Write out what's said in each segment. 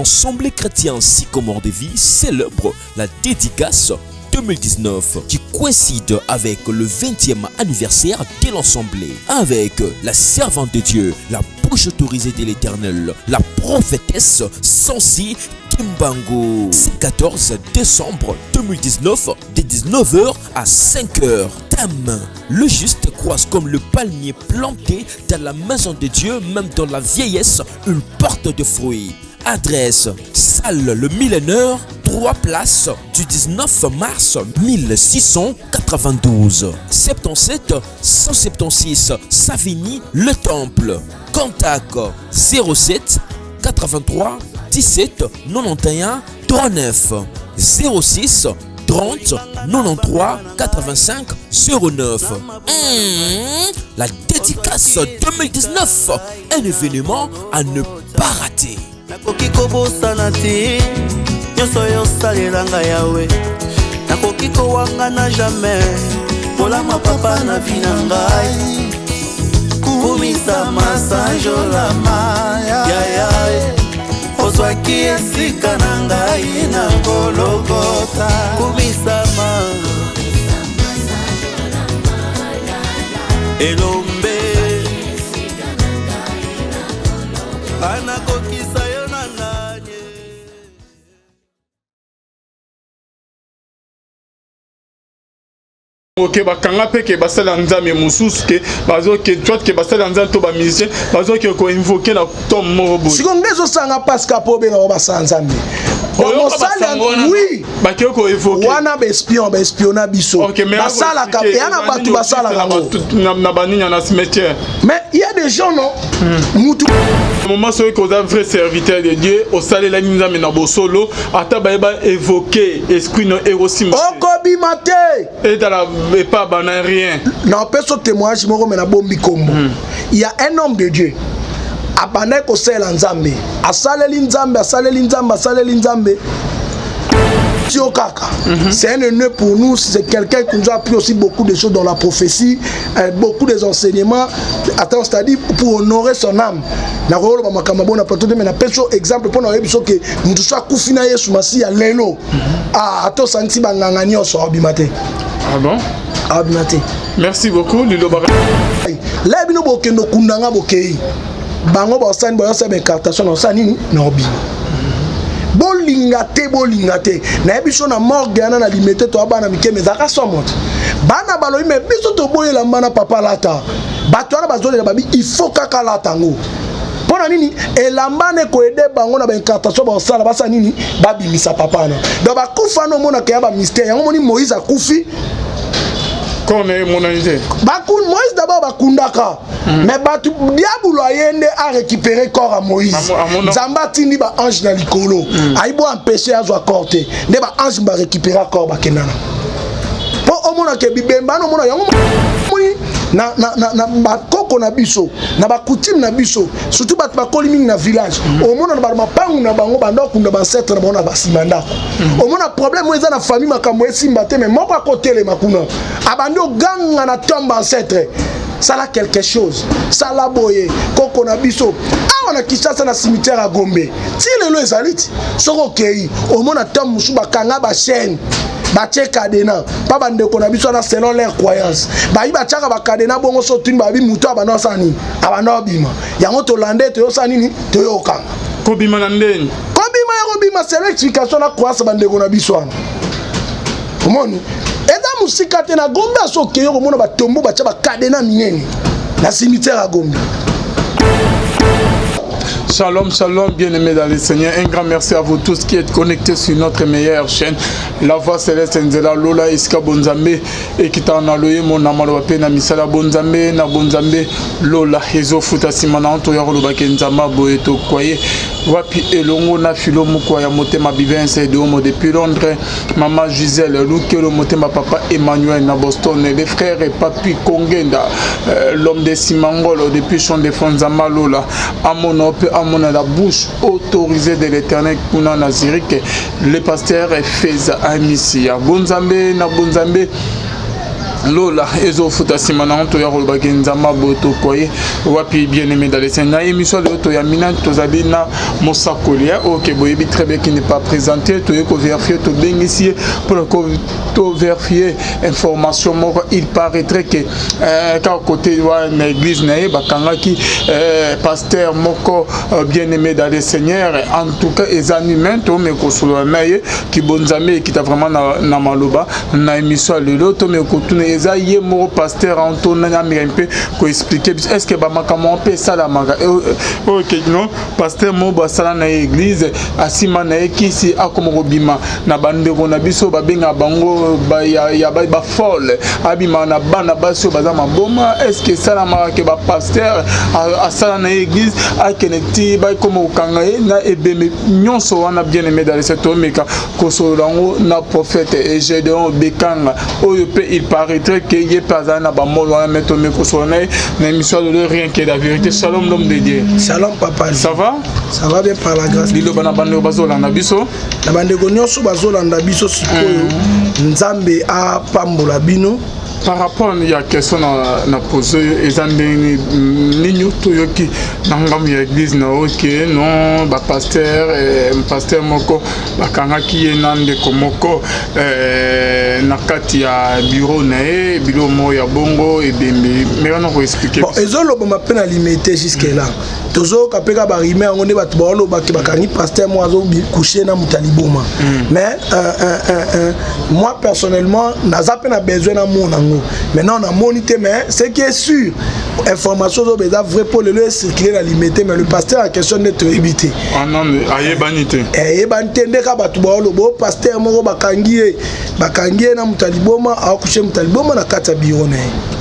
l'Assemblée chrétienne Sycomore de Vie célèbre la dédicace 2019 qui coïncide avec le 20e anniversaire de l'Assemblée, avec la servante de Dieu, la bouche autorisée de l'Éternel, la prophétesse Sansi Kimbangu. C'est 14 décembre 2019 de 19h à 5h. Thème: le juste croise comme le palmier planté dans la maison de Dieu, même dans la vieillesse, une porte de fruits. Adresse: salle Le Millénaire, 3 places, du 19 mars 1692, 77 176 Savigny Le Temple. Contact 07 83 17 91 39 06 30 93 85 09. La dédicace 2019, un événement à ne pas rater. Nakoki kobosana te nyonso yosalelanga yawe, nakoki kowanga na jamais polama papa na vi na ngai, kumisa masanjolama yaya ozwaki esika na ngai na kolokota, kumisama elombe anakokisa yo na nanye. Ok, bakanga peke basala nzambe mususu ke bazo ke toi ke basala nzambe to ba musicien bazo ke ko invoquer na tom mobo sikongezo sanga paska po benga ba nzambe oui bakyo ko évoquer wana ba espiona biso basala ka yana batu basala na baninya na cimetière. Mais il y a des gens non mutu moment c'est que un vrai serviteur de Dieu au salé la nzambe na bosolo ata ba évoquer esprit no erosim okobi mate et dans la et pas bana rien. Non, personne témoignage moko mena bombi kombo. Il y a un homme de Dieu. Abandé ko sela nzambe. Asaleli nzambe, asaleli nzambe, asaleli nzambe. Tio kaka. C'est un honneur pour nous, c'est quelqu'un qui nous a appris aussi beaucoup de choses dans la prophétie, beaucoup des enseignements. Attends, c'est-à-dire pour honorer son âme. Na rolo ba makamabo na plateau de mena peso exemple pour na biso ke mutu sa kufina Yesu masi ya lelo. Ah, ato santi banganga nyoso abimate. Ah bon? Abimate. Merci beaucoup Lilo Bara. Là bino bokendo kundanga bokei. Bango ba sani ba yose be cartation na sani na obi. Bolingate na biso na morgue na limité to abana mikeme zaka somot. Bana balo ime biso to boyela mana papa lata. Bato na bazole babi il faut kaka lata ngo. Pona nini elambane ko aider bango na ba incartation ba sala basa nini babimisa papa na. Do ba kufa no mona ke ba mystère yango moni Moïse akufi. Qu'on est mon idée. Bakun Moïse d'abord bakundaka. Mais batu diabolo ayende a récupérer corps à Moïse. Zamba tindi ba ange na likolo. Aibo empêcher azwa corps te. Ne ba ange ba récupérer corps ba kenana. Po omona ke bibemba no mona yango na bakoko na biso na bakutime na biso surtout bat bakoli mingi na village omona na mapangu na bango bandoko na bancetre na bona basimanda omona problème eza na famille makambo esimba te mais moko akotele makuna abandi oganga na tombe ancêtre ça là quelque chose ça la boye koko na biso awa na Kinshasa na cimetière à Gombe ti lelo ezaliti soko kei omona tombe musu bakanga ba chaîne bache kadena pa bande ko na biso na selon leur croyance ba iba chaka ba kadena bongo so tuni ba bi muto abana sani abana bima yango to lande to yosani ni to yoka ko bima na ndeni ko bima c'est l'explication na croyance bande ko na biso ana komoni eza musika te na Gombe so keyo ko mona ba tombo bacha ba kadena minene na cimetière à Gombe. Shalom, shalom, bien-aimés dans le Seigneur. Un grand merci à vous tous qui êtes connectés sur notre meilleure chaîne, La Voix Céleste Nzela Lola Iska Bonzambe, et qui t'a en alloué mon amalo na misala Bonzambe, na Bonzambe, Lola, Ezo Futa Simana, Antoya Rolobake Nzama, Boeto Kwaye, Wapi Elongo, na Filo Mukwaya, Motema Bivense, de Homo depuis Londres, Maman Gisèle, Lukelo, Motema Papa Emmanuel, na Boston, les frères et Papi Kongenda, l'homme de Simangolo, depuis Chon de Fonzama Lola, Amonope, Amon à la bouche autorisée de l'Éternel, Kuna Nazirik, le pasteur Feza Amissia, Bonzambe, na Bonzambe. Lola ezo futa simana to ya roloba kenzama boto koye wapi bien aimé dans les scènes na émission de to ya mina tozali na mosakolia OK boyebi très bien qui n'est pas présenté to yeko vérifier to bengisi pour to vérifier information moko il paraîtrait que quand côté wa na église na e bakanga ki pasteur moko bien aimé dans les seigneurs en tout cas les animés to me kosolo na ye ki bonzame qui t'a vraiment na maloba na émission le to me kotune eza ye mo pasteur Antoine na mi un peu ko expliquer est-ce que ba makamo pe sala maka OK non pasteur mo ba sala na église asima na ekisi akomo bima na bandeko na biso ba benga bango ba ya ba folle abima na bana baso baza maboma est-ce que sala maka ke ba pasteur a sala na église a keneti ba komo kanga na ebeme nyonso wana bien aimé dans cette omeka ko solango na prophète et Gédéon bekanga oyo pe il paraîtrait que y pas na ba molo na meto me ko solana na émission de rien que la vérité. Shalom l'homme de Dieu. Shalom papa. Ça va? Ça va bien par la grâce. Lilo bana bande bazola na biso. Na bande ko nyonso bazola na biso sikoyo. Nzambe a pambola bino. Par rapport à la question na posé ezandeni ninyo toyoki nangam ya église na OK non ba pasteur moko bakanga ki enande komoko na kati ya bureau na e bilo mo ya bongo et bembe mais on va expliquer bon ezolo ba pena limité jusque là tozo kapeka ba rime ngone batu ba lo bakangi pasteur mo azo coucher na mutaliboma mais moi personnellement naza pena besoin na mon maintenant on a monité mais ce qui est sûr information zo beza vrai pour le circuler la limité mais le pasteur a question d'être évité ah non ayebanité yebanité ndeka batu ba lo bo pasteur moko bakangi na mutaliboma a coucher mutaliboma na kata bione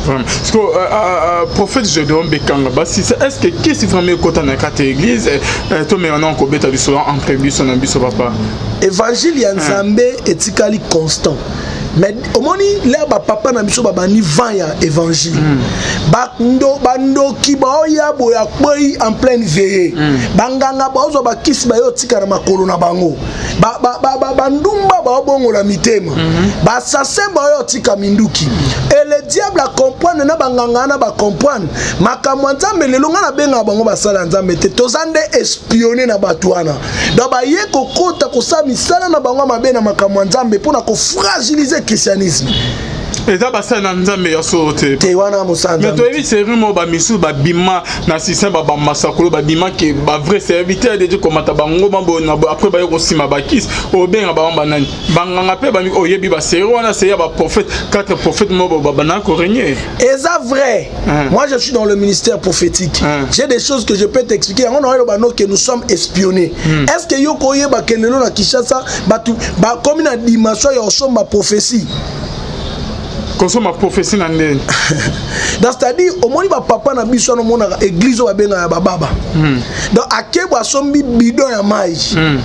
parce que prophète Gédéon bekanga basi est-ce que qu'est-ce vraiment côté na kata église to mais on a ko beta biso entre biso na biso papa évangile ya Nzambe etikali constant. Mais au moment là papa na biso babani vent ya évangile bando ki baoya boya boy en pleine veillée banganga baozo bakisi bayo tika na makolo na bango bandumba baobongo la mitema basase bayo tika minduki et le diable a comprendre na banganga na ba comprendre makamwa Nzambe lelonga na benga bango basala Nzambe te tozande espionner na batwana donc ba ye kokota kosami sala na bango mabena makamwa Nzambe pona ko fragiliser christianisme. Et ça basa na Nzambe ya sote. Te wana musanda. Mais toi évi c'est vraiment ba misu ba bima na système ba masakolo ba bima ke ba vrai serviteur de Dieu comme ta bango mambo na après ba yo sima ba kiss o benga ba banani. Banganga pe ba mi oyebi ba c'est wana c'est ya ba prophète 4 prophètes mo ba bana ko régner. Et ça vrai. Moi je suis dans le ministère prophétique. J'ai des choses que je peux t'expliquer. On a le bano que nous sommes espionnés. Est-ce que yo koye ba kenelo na Kinshasa ba comme une dimension ya osomba prophétie. Consomme ma prophétie na ndene. C'est-à-dire au moins ba papa na biso na mona église o benga ya baba. Donc akebo asombi bidon ya mai.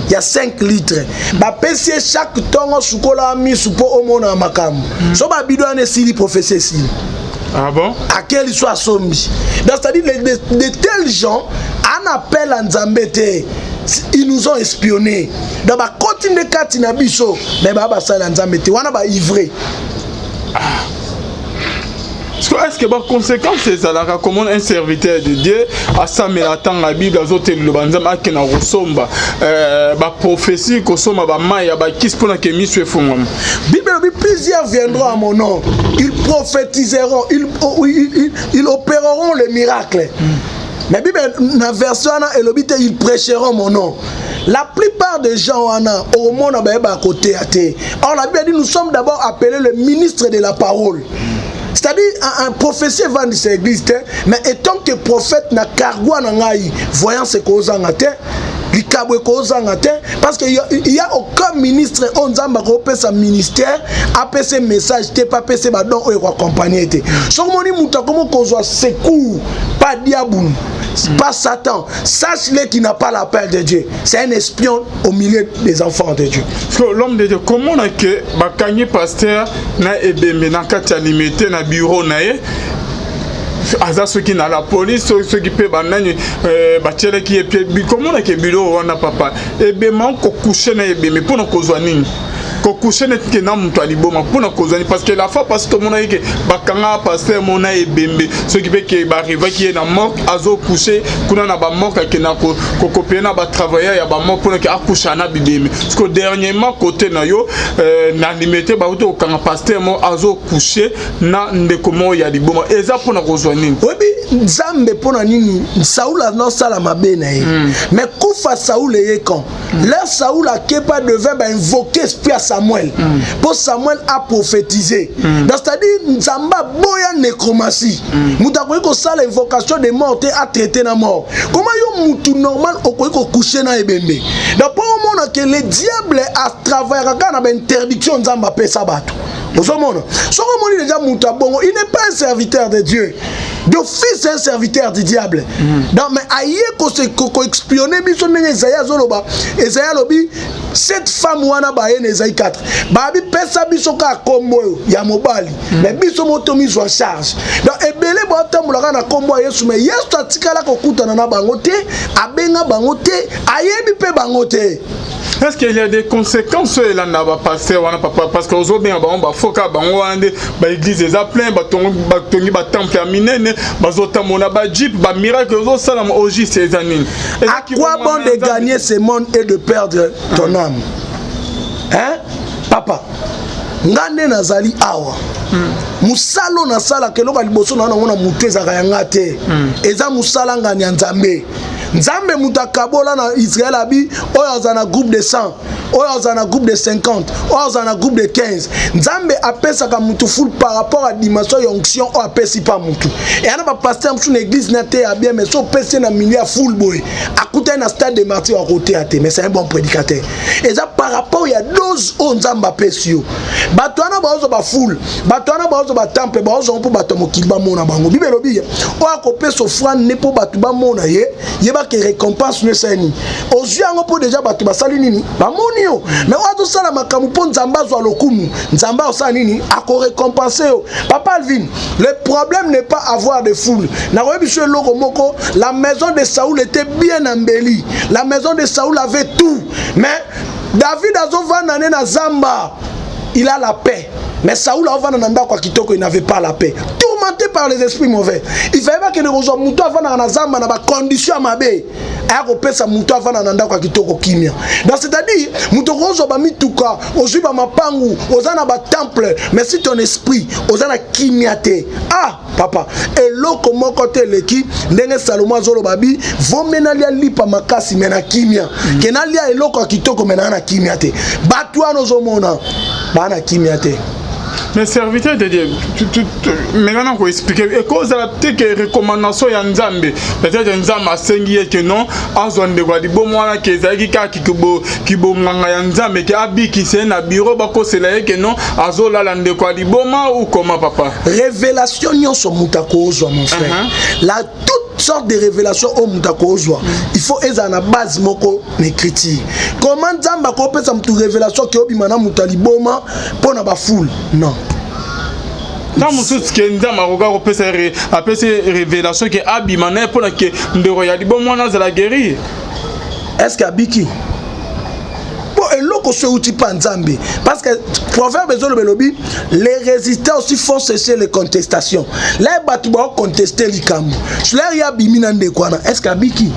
Il y a 5 litres. Ba pesi chaque tongo sukola mi supo o mona makamu. So ba bidon na sili prophétie sili. Ah bon? À quel soit sombi. C'est-à-dire de tels gens en appel à Nzambe te. Ils nous ont espionnés. Donc ba continue katina biso mais ba sala Nzambe te wana ba ivré. Est-ce que par conséquence c'est ça là comme un serviteur de Dieu à ça mais attend la Bible azote le banzama qui na rosomba ba prophétie ko soma ba maya ba kis pona ke miswe fungam Bible plusieurs viendront à mon nom ils prophétiseront ils opéreront les miracles. Mais Bible na version na elobite ils prêcheront mon nom. La plupart des gens au monde à côté à terre. Or la Bible dit nous sommes d'abord appelés le ministre de la parole. C'est-à-dire un professeur vend cette église, mais étant que prophète n'a cargouan n'angaï, voyant ce qu'on a terre, parce qu'il n'y a aucun ministre on zamba repère sa ministère après ce message t'es pas passé badon ou accompagné t'es sur mon imuta comment qu'on soit secours pas diable pas Satan sache-le qui n'a pas l'appel de Dieu c'est un espion au milieu des enfants de Dieu. L'homme de Dieu comment on a que bakanye pasteur na ebembe na kati limité na bureau na ye aza ceux qui na la police ceux qui peut banani bachele qui est comment on a que bureau on a papa ebema ko coucher na ebembe pour nous kozwa nini ko coucher net ke na muto aliboma pona kozani parce que la fois parce que mon que bakanga passer mon na ebembe ce qui fait que ba arriva qui est na mort azo coucher kuna na ba mort ke na ko copier na ba travailler ya ba mort pona ke accoucher na bibeme parce que dernièrement côté na yo na limité ba auto kanga passer mon azo coucher na ndeko mo ya liboma eza pona kozwani obi nzambe pona nini Saoul a non sala mabe na ye mais kufa Saoul ye quand là Saoul a kepa devait invoquer esprit à Samuel pour Samuel a prophétisé donc c'est-à-dire nzamba boya nécromancie muta ko sala invocation de mort a traité na mort comment yo mutu normal ko coucher na ebembe donc pour le monde que le diable a travaillé na ba interdiction nzamba pe sabato Osomona so ko déjà muta bongo il n'est pas un serviteur de Dieu d'office un serviteur du diable donc mais aïe ko expionner biso ndenge Esaïa zoloba Esaïa lobi cette femme wana ba en Esaïe 4 ba bi pesa biso ka kombo ya mobali mais biso moto mise en charge donc ebele ba tambola na kombo Yesu mais Yesu atikala ko kutana na bango te abenga bango te ayebi pe bango te. Est-ce qu'il y a des conséquences là na ba passer wana papa parce que ozo bien ba foka bango ande ba église des plein ba tongi ba temple ya minene bazota mona ba jeep ba miracle ozo salam oji ces années. À quoi bon de gagner ce monde et de perdre ton âme? Hein papa ngande nazali awa musalo na sala ke loka liboso na ngona muteza ka yanga te eza musala ngani ya nzambe nzambe mutakabola na Israël abi oyo azana groupe de 100 oyo azana groupe de 50 oyo azana groupe de 15 nzambe apesa ka mutu full par rapport à dimension onction o apesi pa mutu et ana ba pasteur msu na église na te ya bien mais so pesi na milliard full boy akuta na stade de martyr à côté à te mais c'est un bon prédicateur et ça par rapport il y a 12 on nzamba apesi yo bato ana ba ozo ba full bato ana ba ozo ba temple ba ozo po bato mokili ba mona bango bibelo biya o akopesa offrande ne po bato ba mona ye yeba que récompense ne seni ozu yango po déjà bato basali nini ba moni yo mais ozo sala makamu po nzamba zo lokumu nzamba osala nini ako récompenser yo papa Alvin le problème n'est pas avoir de foule na ko biso loko moko la maison de Saoul était bien embellie la maison de Saoul avait tout mais David azovana na zamba il a la paix mais Saoul avant nanda kwa kitoko il n'avait pas la paix tourmenté par les esprits mauvais il fallait pas que nous rejoignons muto avant na zamba na ba condition mabe a kopesa muto avant nanda kwa kitoko kimia donc c'est-à-dire muto rozo ba mituka ozu ba mapangu ozana ba temple mais si ton esprit ozana kimia te ah papa et loko moko te leki ndenge Salomo azolo babi vomena lia lipa makasi mena kimia kenalia eloko kitoko mena na kimia te batu anozomona bana kimia te. Mais serviteur de Dieu, maintenant qu'on explique, et cause la petite recommandation ya nzambe, peut-être nzambe a sengi que non, azon de quoi, di bon moi que zaki ki bo nganga ya nzambe ki abi ki c'est na bureau bako c'est là que non, azola la de quoi di bon ou comment papa? Révélation nyonso mutako ozo mon frère. La sorte de révélation au mutako ozo. Il faut ezana base moko n'écriture. Comment nzamba ko pesa mtu révélation ki obimana mutaliboma pona ba foule? Non. Dans mon sens que nzamba ko pesa révélation ki abimana pona que ndero ya liboma na za guérir. Est-ce qu'abiki et l'autre se outil pas nzambe parce que proverbe belobi les résistants aussi font cesser les contestations là batu ba contester likamu cela ya bimina ndekwana est-ce qu'abiki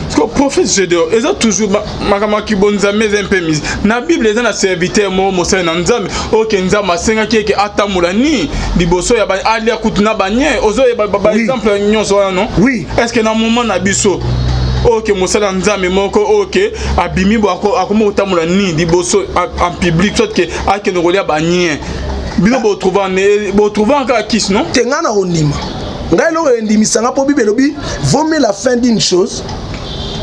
parce que prophète Gédéon ils ont toujours makama ki bonzambe un peu mise na bible les na serviteur mo mosa na nzambe OK nzamba senga ki atamula ni liboso ya ba ali akutuna banye ozo ba exemple nyonso non oui est-ce que na moment na biso OK mosala nzambe moko OK abimi bo akomo tamula ni liboso en public soit que akeno kolia banye bino bo trouver encore kiss non tengana ondima ngai lo endimisanga po bible lobi vaut mieux la fin d'une chose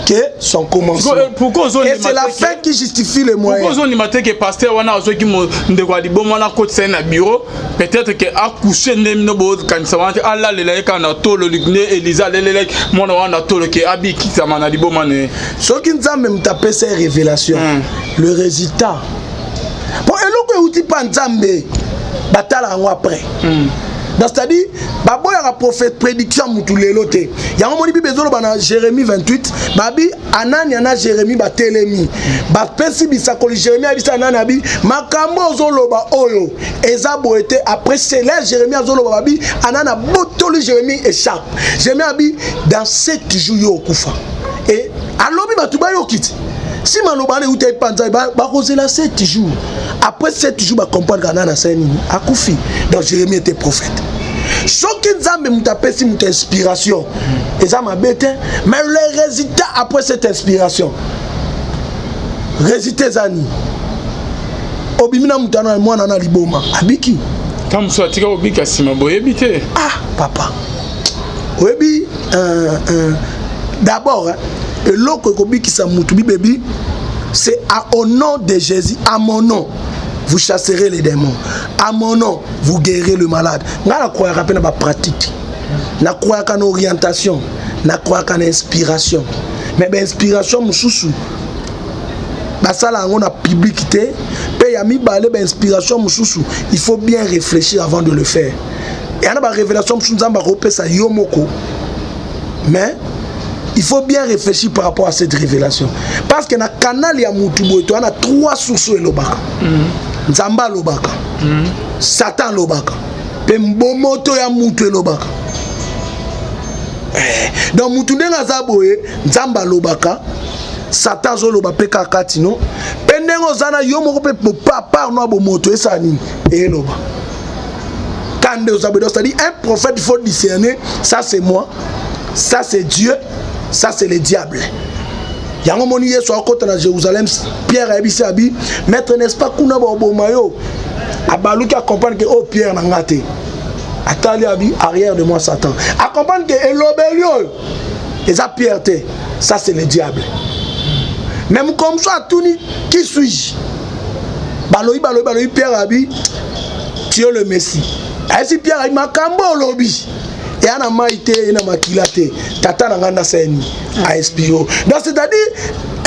que son commencement. Et c'est la fin qui justifie les moyens. Pourquoi on dit que pasteur wana ozo ki mo ndeko di bon wana côté c'est na bureau peut-être que accoucher nemno bo kan sawanti alla le la kana tolo ligne Elisa le mona wana tolo ke abi ki samana di bon mané. Ce qui nzambe mtape ces révélations. Le résultat. Bon eloko uti pa nzambe batala ngo après. Donc c'est-à-dire baboya la prophète prédiction mutu lelo te. Ya ngomoni bi bezolo bana Jérémie 28, babi anani ana Jérémie ba telemi. Ba pesi bisakoli Jérémie abisa anani abi makambo ozoloba oyo. Eza boete après cela Jérémie azoloba babi anana botoli Jérémie échappe. Jérémie abi dans 7 jours yo kufa. Et alobi batu ba yo kiti. Si malobane ou te panza ba causer la 7 jours. Après 7 jours ba comprendre kanana seni akufi. Donc Jérémie était prophète. Ce qui nous a mutapé si muta inspiration. Et ça m'a bête, mais le résultat après cette inspiration. Résultat zani. Obimina mutana moi nana liboma. Abiki. Tam so atika obika sima boyebite. Ah papa. Oyebi d'abord et l'autre qui sa mutubi baby, c'est au nom de Jésus, à mon nom, vous chasserez les démons. À mon nom, vous guérirez le malade. Nga croire à peine ma pratique. Na croire qu'en orientation, na croire qu'en inspiration. Mais inspiration mususu. Ba ça là on a publicité, pe ya mi balé ba inspiration mususu. Il faut bien réfléchir avant de le faire. Et on a ba révélation mususu nzamba repé ça yomoko. Mais il faut bien réfléchir par rapport à cette révélation. Parce que dans le canal, il y a on a 3 sources de l'obaka. Nzamba l'obaka. Satan l'obaka. Pe mbomoto ya mutu l'obaka. Donc mutu ndenga zaboye, nzamba l'obaka. Satan zo l'obaka pe kakatino. Pe ndengo zana yomo pe papa no bomoto esani et l'obaka. Quand c'est-à-dire un prophète, il faut discerner, ça c'est moi, ça c'est Dieu. Ça c'est le diable. Yango moni yeso akota na Jérusalem, Pierre a ebisi abi, maître n'est-ce pas kuna ba obomayo. Abaluki a comprendre que oh Pierre na ngate. Atali abi arrière de moi Satan. A comprendre que elobelio. Et ça Pierre te, ça c'est le diable. Même comme ça Tuni, qui suis-je? Baloyi Pierre abi, tu es le Messie. Et si Pierre a makambo lobby. Et on a maïté, on a maquillate, tata n'a seni à espio. Donc c'est-à-dire,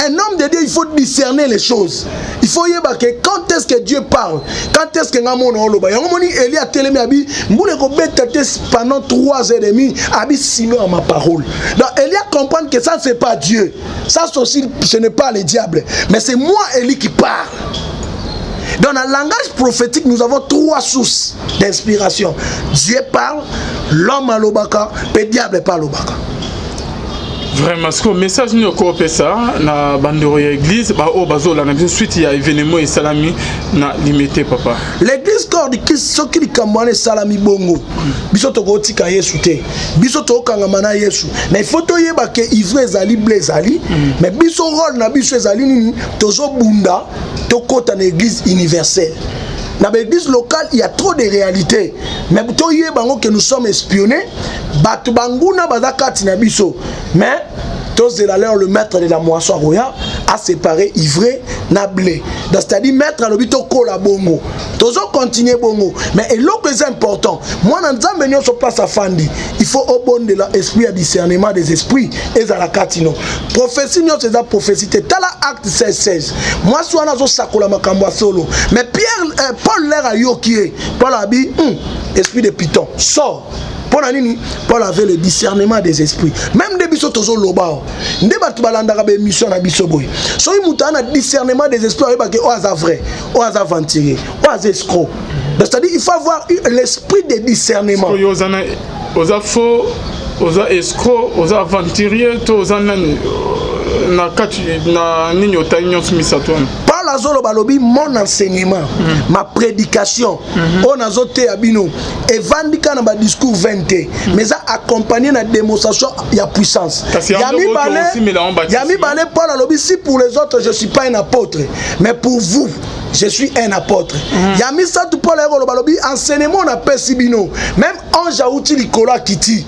un homme de Dieu, il faut discerner les choses. Il faut y avoir que quand est-ce que Dieu parle, quand est-ce que Namon on le bat. Yamoni Elia télémé abi, moule ko bête pendant 3 heures et demie, abi sinon à ma parole. Donc Elia comprend que ça c'est pas Dieu, ça aussi ce n'est pas le diable, mais c'est moi Elie qui parle. Dans le langage prophétique, nous avons 3 sources d'inspiration. Dieu parle, l'homme à l'obaka, le diable parle au baka. Vraiment, ce que le message nous a ça, na bandero ya église, ba o bazo la na suite ya événement et salami na limité papa. L'église corps de Christ ce qui kamane salami bongo. Biso to ko tika Yesu te. Biso to kanga mana Yesu. Na photo yeba ke ivre ezali blezali, mais biso rôle na biso ezali nini tozo bunda to kota na église universelle. Dans l'église locale, il y a trop de réalités. Mais pour que nous sommes espionnés, mais le maître de la moisson roya a séparé ivraie na blé. C'est-à-dire mettre le bito kola bongo. Toujours continuer bongo. Mais l'autre est important. Moi, dans un sur place à Fandi, il faut au bon de l'esprit à discernement des esprits et à la catino. Prophétie, c'est la prophétie. Tala acte 16. Moi, je suis en sakola makambo solo. Mais Pierre, Paul l'air à yokie. Paul a dit, esprit de Python, sors. Paul avait le discernement des esprits. Même des bisous toujours loba. Ndé batu balanda kabe mission na biso boy. So y mutana discernement des esprits ba ke o aza vrai, o aza aventurier, o aza escroc. C'est-à-dire il faut avoir l'esprit de discernement. Oza faux, oza escroc, oza aventurier, to oza nani na kati na ninyo tanyo smisatwana. Azolo balobi mon enseignement, ma prédication, on a zoté abino, et vandika na ba discours 20, mais ça accompagné na démonstration il y a puissance. Yami balé Paul alobi si pour les autres je suis pas un apôtre, mais pour vous je suis un apôtre. Yami ça tout Paul balobi enseignement na pesibino, même ange a outil likola kiti.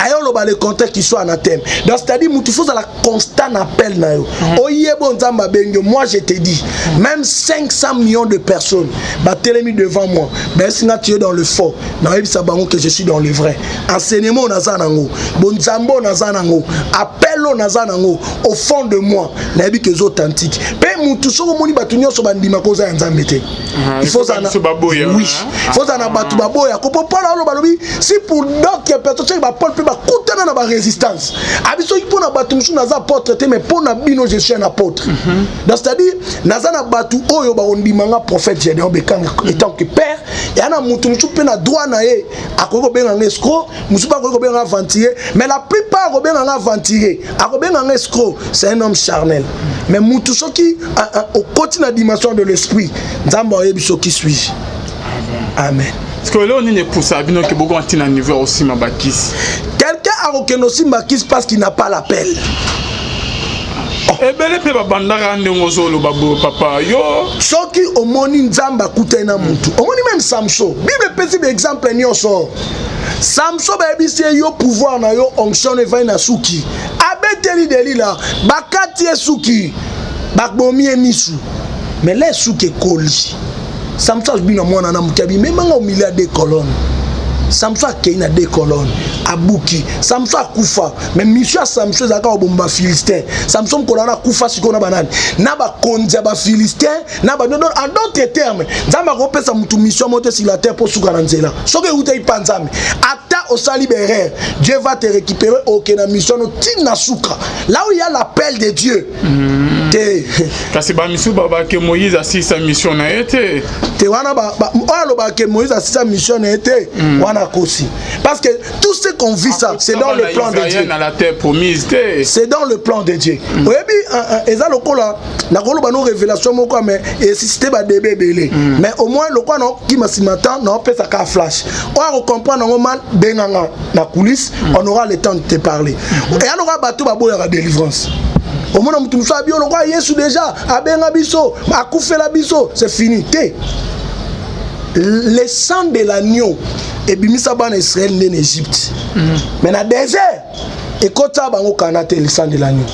Ayo loba le contexte qui soit anathème. Donc c'est-à-dire mutu faut la constant appel na yo. Oyebo nzamba bengo, moi je te dis, même 500 millions de personnes ba télémi devant moi, ben si tu es dans le faux, na yebi sabango que je suis dans le vrai. Enseignement na zanango, bonzambo na zanango, appel na zanango au fond de moi, na yebi que authentique. Pe mutu soko moni batu nyonso bandima koza nzambe te. Il faut ça. Oui. Il faut ça na batu baboya. Ko popola lo balobi si pour d'autres personnes ba Paul peut ba kutana na ba résistance. Abiso il pona batu musu naza apôtre te mais pona bino je suis un apôtre. Donc c'est-à-dire naza na batu oyo ba ondimanga prophète Gédéon Bekanga étant que père et ana mutu musu pe na droit na ye akoko benga escroc musu ba ko benga aventurier mais la plupart ko benga aventurier akoko benga escroc c'est un homme charnel. Mais mutu soki au côté na dimension de l'esprit nzamba oyebi soki suis. Amen. Parce que là on est pour ça bino que beaucoup antina niveau aussi mabakis. Quelqu'un a reconnu aussi makis parce qu'il n'a pas l'appel. Et belle pe babandaka ndengozolo babo papa yo soki omoni nzamba kutena mutu omoni même Samson Bible pesi be exemple nyonso Samson ba ebisi yo pouvoir na yo onction evai na suki abeteli delila bakati suki bakbomi emisu mais les suki koli Samson bino mwana na mutabi même nga au milieu des colonnes Samson a na deux colonnes abuki Samson a kufa mais mission Samson zaka obomba Philistin Samson kolana kufa sikona banani na ba konza ba Philistin na ba en d'autres termes nzamba ko pesa mutu mission monter sur la terre pour suka na nzela soke uta ipanzame ata au libérer Dieu va te récupérer au na mission no tina suka là où il y a l'appel de Dieu kasi ba mission baba ke Moïse a sa mission na été te wana ba alo ba ke Moïse a sa mission na été wana kosi parce que tout ce qu'on vit ça c'est dans le plan de Dieu dans la terre promise c'est dans le plan de Dieu oyebi eza lokola na koloba no révélation moko mais et si c'était ba débé belé mais au moins le quoi non qui masimata non pesa ka flash on comprendre non mal benganga na coulisse on aura le temps de te parler et on aura bateau ba boya délivrance au moins mutu musa bio le quoi Yesu déjà abenga biso akufela biso c'est fini le sang de l'agneau et bimisa ban Israël en Égypte mais na désert et kota bango kanate le sang de l'agneau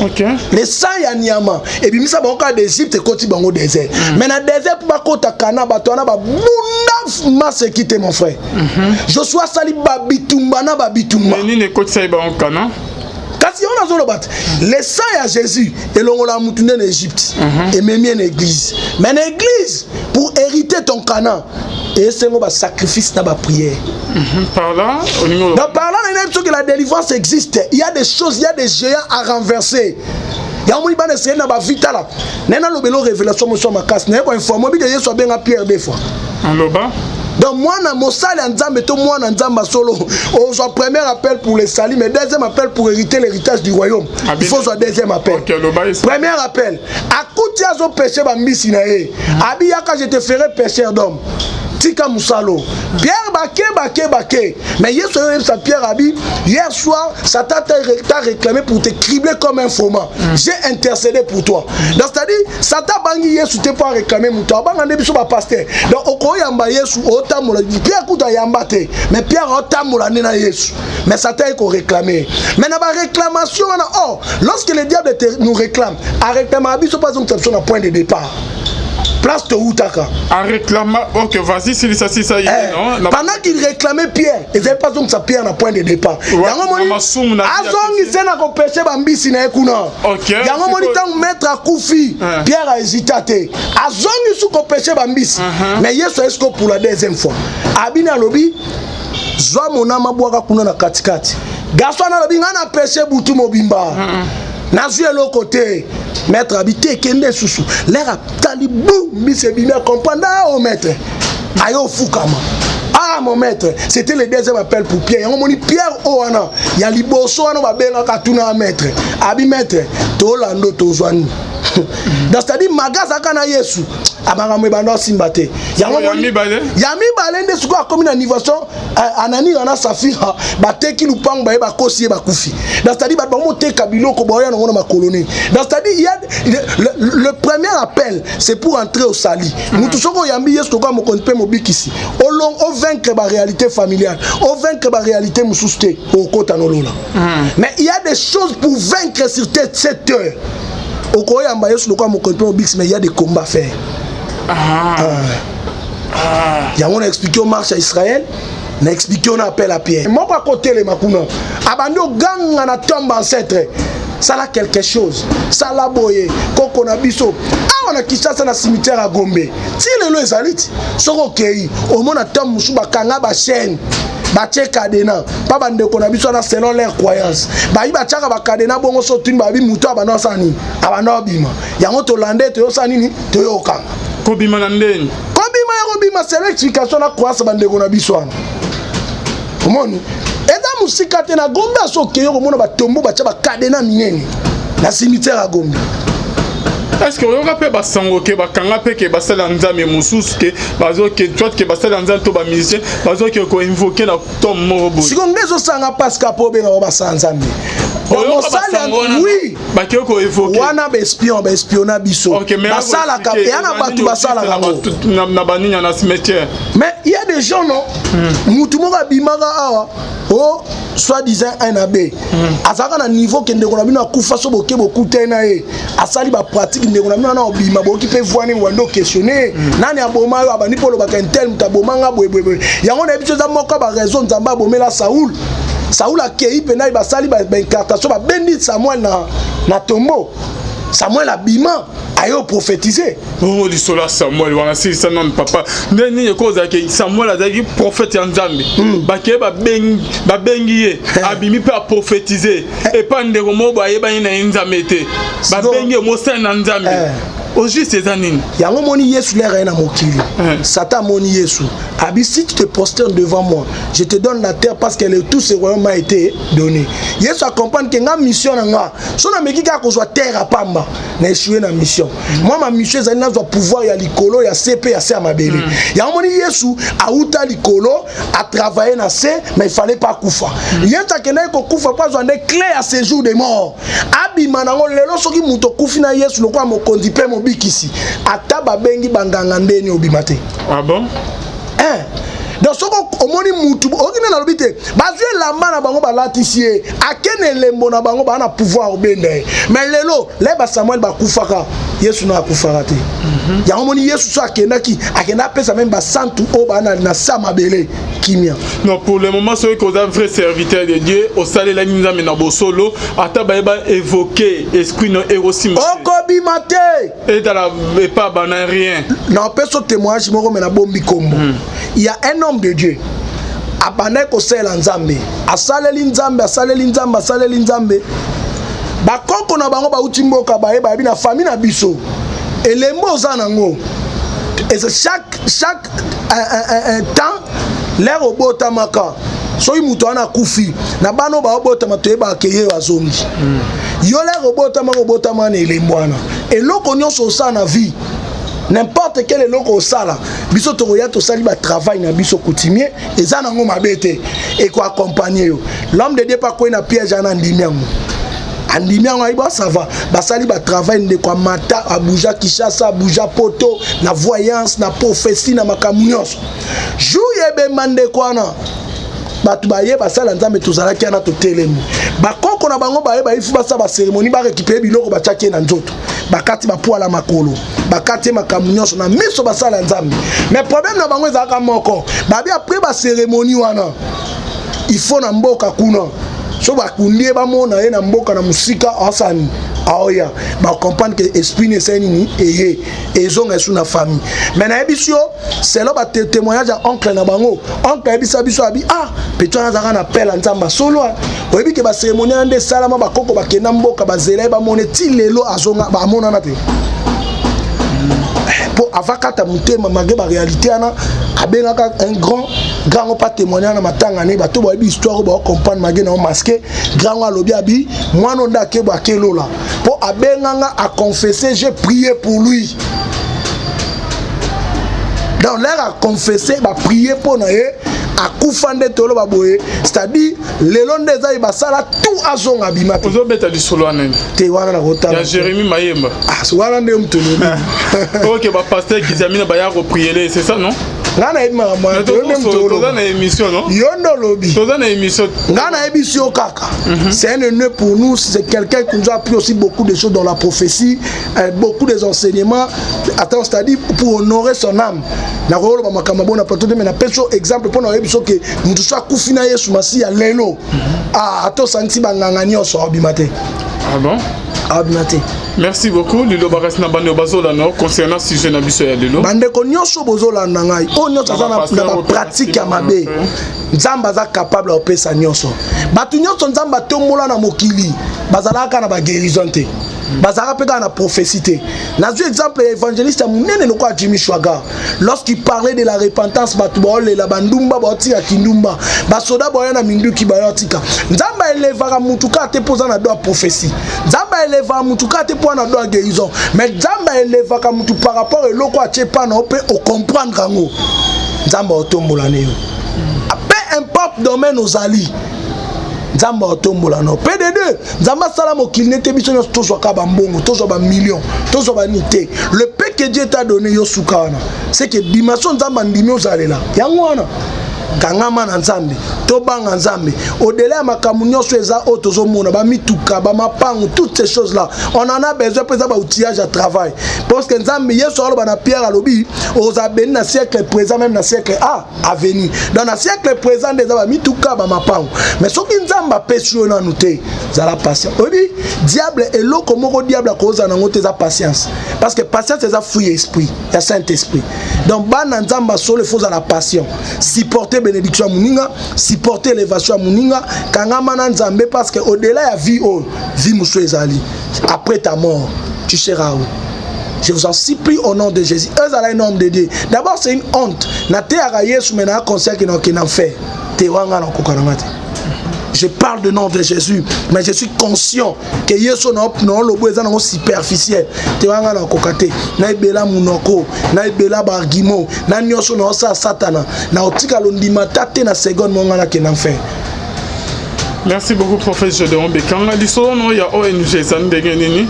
OK le sang ya nyama et bimisa bango ka d'Égypte koti bango désert mais na désert pour ba kota kana batona ba bunda masse quitter mon frère Joshua sali babitumba na babitumba mais ni ne koti sa bango kana kasi on a zolo bat le sang ya Jésus et longola mutune en Égypte et même en église mais en église pour hériter ton Canaan et c'est un sacrifice na ba prière par là dans par là que la délivrance existe il y a des choses il y a des géants à renverser il y a un moment où na ba vitala nena lobelo révélation mo so makas na ko informer bi que Yesu abenga Pierre des fois en loba donc moi na mosali nzambe to moi na nzamba solo on soit premier appel pour les salis mais deuxième appel pour hériter l'héritage du royaume il faut soit deuxième appel premier appel akuti azo péché ba mbisi na ye abi yaka je te ferai pécheur d'homme tika musalo Pierre baké mais Yesu sa Pierre abi hier soir Satan t'a réclamé pour te cribler comme un froment j'ai intercédé pour toi donc c'est-à-dire Satan bangi Yesu te pas réclamer muto banga ne biso ba pasteur donc okoyamba Yesu otamola Pierre kuta yamba te mais Pierre otamola na Yesu mais Satan est ko réclamer mais na ba réclamation na lorsque le diable nous réclame arrêtez ma biso pas une option à point de départ place de Outaka. En réclamant, ok, vas-y, si ça, non. Pendant qu'il réclamait Pierre, il n'avait pas donc sa Pierre à point de départ. Azongi sena ko péché bambisi na ekuna. Ok. Yango moni tant mettre à Koufi, Pierre a hésité. Azongi sou ko péché bambisi. Mais Yesu est-ce que pour la deuxième fois. Abina lobi, zwa monama boaka kuna na katikati. Garçon na lobi ngana péché butu mobimba. Nazu le côté maître habité kende susu l'air a talibou mise bimé comprendre au maître ayo fukama mon maître c'était le deuxième appel pour Pierre on moni Pierre oana ya liboso wana ba benga katuna maître abi maître to lando to zwani dans c'est-à-dire magaza kana Yesu abanga mbanda simbate yami balende suko comme na niveau anani ana safira bateki lupang ba kosi ba kufi dans c'est-à-dire ba monter kabilo ko boya na ma colonie dans c'est-à-dire il y a le premier appel c'est pour entrer au sali mutu soko yambi Yesu ko mo konpe mo bikisi o vaincre la réalité familiale, on vaincre la réalité mususte au kota nolola. Mais il y a des choses pour vaincre sur cette heure. Au Koya Mbayos le quoi mon compte au Bix mais il y a des combats à faire. Il y a on a expliqué au marche à Israël, on a expliqué on appel à Pierre. Moi pas côté les makuna. Abando gang na tombe ancêtre. ça a quelque chose ça la boye koko na biso awa na Kinshasa na cimetière à Gombe ti lelo ezaliti soko kei omona tam musu bakanga ba chaîne batie cadena pa bandeko na biso na selon leur croyance ba yiba chaka ba cadena bongo so tuni ba bi muto abana sani abana bima yango to lande to yosani ni to yokanga ko bima na ndeni ko bima c'est l'explication na croyance bandeko na biso ana omoni eza musika te na Gombe so keyo komona ba tombo ba tia ba cadena minene na cimetière à Gombe. Est-ce que vous avez basango ke bakanga pe ke basala nzambe mususu ke bazo ke toi ke basala nzambe to ba musicien bazo ke ko invoquer na tom morobo siko ngezo sanga paska po be na basala nzambe oui ba ke ko évoquer wana ba espiona biso basala ka yana batu basala na baninya na cimetière mais il y a des gens non mutu mo ka bimaka awa oh soi-disant un abbé azaka na niveau ke ndeko na bino akufa so boke bokute na ye asali ba pratique ndeko na bino na obima boki pe voani wando questionner nani aboma yo abani polo ba kentel mutabomanga bwebwebwe yango na biso za moko ba raison nzamba abomela Saoul a kei pena ba sali ba incartation ba bendi Samuel na tombeau Samuel abima ayo prophétiser oh lisola Samuel wana si ça non papa ndeni koza ke Samuel azaki prophète ya Nzambe ba bengi ye abimi pe prophétiser et pas ndeko mo ba yeba na Nzambe te ba bengi mo sen na Nzambe au juste ces années yango moni Yesu l'air na mokili Satan moni Yesu abi si tu te prosternes devant moi je te donne la terre parce que tout ce royaume m'a été donné Yesu a comprendre que nga mission na nga so na meki ka ko soit terre à pamba na échouer na mission moi ma mission ezali na doit pouvoir ya likolo ya CP ya se mabele yango moni Yesu a uta likolo a travailler na se mais il fallait pas kufa Yesu akenda ko kufa pas on des clés à séjour des morts abi manango lelo soki muto kufi na Yesu lokwa mokondi pe bikisi ata babengi banganga ndeni obimate ah bon donc soko omoni mutu okina na lobite bazwe lamba na bango balatisie akene lembo na bango bana pouvoir obende mais lelo leba Samuel bakufaka Yesu na akufaka te yango moni Yesu so akenda pesa même ba santu o bana na samabele kimia non pour le moment ceux qui sont vrais serviteurs de Dieu au salé la nzambe na bosolo ata ba évoquer esprit no erosim okobimate et dans la pas bana rien non peso témoignage moko mena bombi kombo il y a un homme de Dieu abandé ko sela nzambe asaleli nzambe bakoko na bango ba utimboka ba yebi na famille na biso elembo za nango et chaque temps l'air obota maka so imuto ana kufi na bano ba obota matoye ba keye wazongi yo l'air obota mana elembo ana eloko nyonso sa na vie n'importe quel eloko sala biso tokoya to sali ba travail na biso coutumier eza nango mabete et ko accompagner yo l'homme de Dieu pas ko na piège ana ndimiango andimiango aiba ça va basali ba travail de kwa mata abuja Kinshasa abuja poto na voyance na prophétie na makamunyoso jouyebe mande kwana batu baye basala nzambe tozalaki ana totelemi bakoko na bango baye baifu basa ba cérémonie ba récupérer biloko bachaki na nzoto bakati ba poala makolo bakati makamunyoso na miso basala nzambe mais problème na bango ezaka moko babi après ba cérémonie wana il faut na mboka kuna so bakundie bamona ye na mboka na musika asani aoya ba comprendre que esprit ne seni ni eye ezonga sous na famille mais na ebisio c'est là ba témoignage à oncle na bango oncle ebisa biso abi petona zaka na pela nzamba solo oyebi ke ba cérémonie ande salama ba koko ba kena mboka ba zela ba mone ti lelo azonga ba mona na te pour avakata mutema magé ba réalité ana abengaka un grand pas témoigner na matanga ne bato ba histoire ba comprendre magé na masqué grand alobi abi mwana ndake ba kelola pour abenganga à confesser j'ai prié pour lui donc l'air à confesser ba prier pour na ye akufande tolo baboye c'est-à-dire lelo ndeza ibasala tout azonga bimate ozobeta lisolo anene te wana na kota ya Jérémie Mayemba so wana nde mtolo OK ba pasteur Kizamina ba ya reprier c'est ça non ngana ebi makamwa toza na émission non yondo lobi toza na émission ngana ebi sio kaka c'est un honneur pour nous, c'est quelqu'un qui nous a appris aussi beaucoup de choses dans la prophétie, beaucoup des enseignements. Attends, c'est-à-dire pour honorer son âme. Na rolo ba makamabo na plateau de mais na peso exemple pour na ebi so que mutu so akufina Yesu masi ya lelo. Ah ato santi banganga nyoso abimate. Ah bon? Abimate. Merci beaucoup. Lilo Barasna Bande Bazola concernant ce sujet Nabiso ya Lilo. Bande Konyoso Bozola Nangai. O nyoso za na pratique ya mabe. Nzamba za capable de pesa nyoso. Batu nyoso nzamba tombola na mokili. Bazalaka na ba guérison te. Bazara peka na prophétie te. Nazu exemple évangéliste munene no kwa Jimmy Shwaga. Lorsqu'il parlait de la repentance batu baole la bandumba boti ya kindumba. Basoda boya na minduki bayotika. Nzamba elevaka mutuka te poza na do prophétie. Nzamba eleva mutuka te po na do guérison. Mais nzamba elevaka mutu par rapport eloko a chepa na ope o comprendre ngo. Nzamba otombola neyo. Peu importe domaine aux alliés. Nzamba otombola no PD2 nzamba sala mokili nete biso nyos tozo ka ba mbongo tozo ba million tozo ba nité le peu que Dieu t'a donné yo sukana c'est que dimension nzamba ndimi ozalela yango wana kangama na nzambe to banga nzambe au-delà ya makamu nyonso eza o tozo mona ba mituka ba mapango toutes ces choses là on en a besoin pour ça ba outillage à travail parce que nzambe yeso alo ba na Pierre alobi aux abeni na siècle présent même na siècle à venir dans na siècle présent des ba mituka ba mapango mais soki nzamba pesio na nuté za la patience obi diable eloko moko diable akoza na ngote za patience parce que patience eza fruit esprit ya saint esprit donc bana nzamba solo faut la patience supporter bénédiction à Mouninga, supporter élévation à Mouninga, Kangama Nzambe parce que au-delà ya vie vie Moussou Ezali, après ta mort, tu seras où? Je vous en supplie au nom de Jésus. Eux allaient nom de Dieu. D'abord c'est une honte. Na te araye sous mena conseil qui n'en fait. Te wanga na kokanamate. Je parle de nom de Jésus, mais je suis conscient que Yesu non lobo eza nango superficiel. Te wanga na kokate, na ibela munoko, na ibela bargimo, na nyoso na sa satana, na otika londima tate na seconde monga na kenan fait. Merci beaucoup, professeur de Ombekanga. Il y a ONG Sandegeni.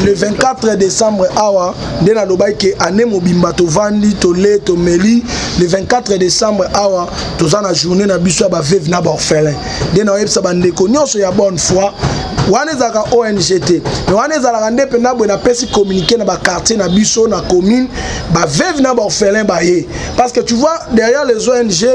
Le 24 décembre, awa, dena lobai ke ane mobimba to vandi to le to meli. Le 24 décembre, awa, to zana journée na biso ba veuve na ba orphelin. Dena yebsa bandeko nyonso ya bonne foi. Wane zaka ONGT. Mais wane zala rande pena bo na pesi communiquer na ba quartier na biso na commune ba veuve na ba orphelin ba ye. Parce que tu vois derrière les ONG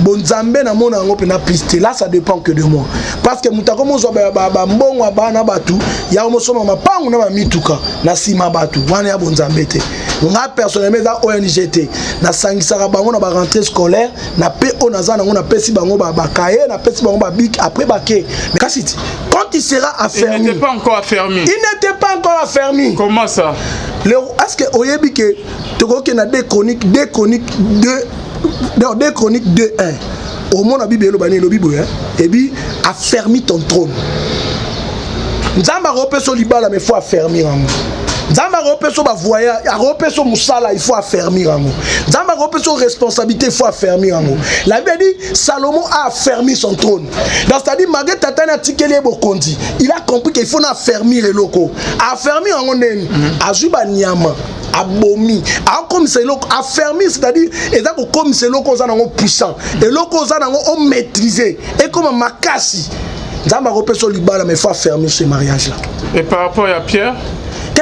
bonzambe na mona ngo pena piste. Là ça dépend que de moi. Parce que mutako mozo ba mbongo ba na batu ya omosoma mapangu na ba mituka na sima batu. Wane ya bonzambe te. Nga personnellement za ONGT na sangisaka bango na ba rentrée scolaire na PO na za ngo na pesi bango ba kaye na pesi bango ba bic après baké. Mais kasiti quand il sera affermi. Il n'était pas encore affermi. Il n'était pas encore affermi. Comment ça? Est-ce que oyebi que tu as des chroniques 2:1 au monde Bible le Bible et puis affermi ton trône. Nzamba repeso libala mais faut affermir en Nzamba repeso ba voyage, repeso musala il faut affermir en Nzamba repeso responsabilité il faut affermir en La Bible dit Salomon a affermi son trône. Donc c'est-à-dire malgré tatana tikele bokondi, il a compris qu'il faut affermir le loco. Affermir en neni, azuba nyama. Abomi comme c'est l'eau affermi c'est-à-dire et ça comme c'est l'eau qu'on a puissant et l'eau qu'on a maîtrisé et comme makasi Nzamba repeso libala mais faut affermir ce mariage là. Et par rapport à Pierre?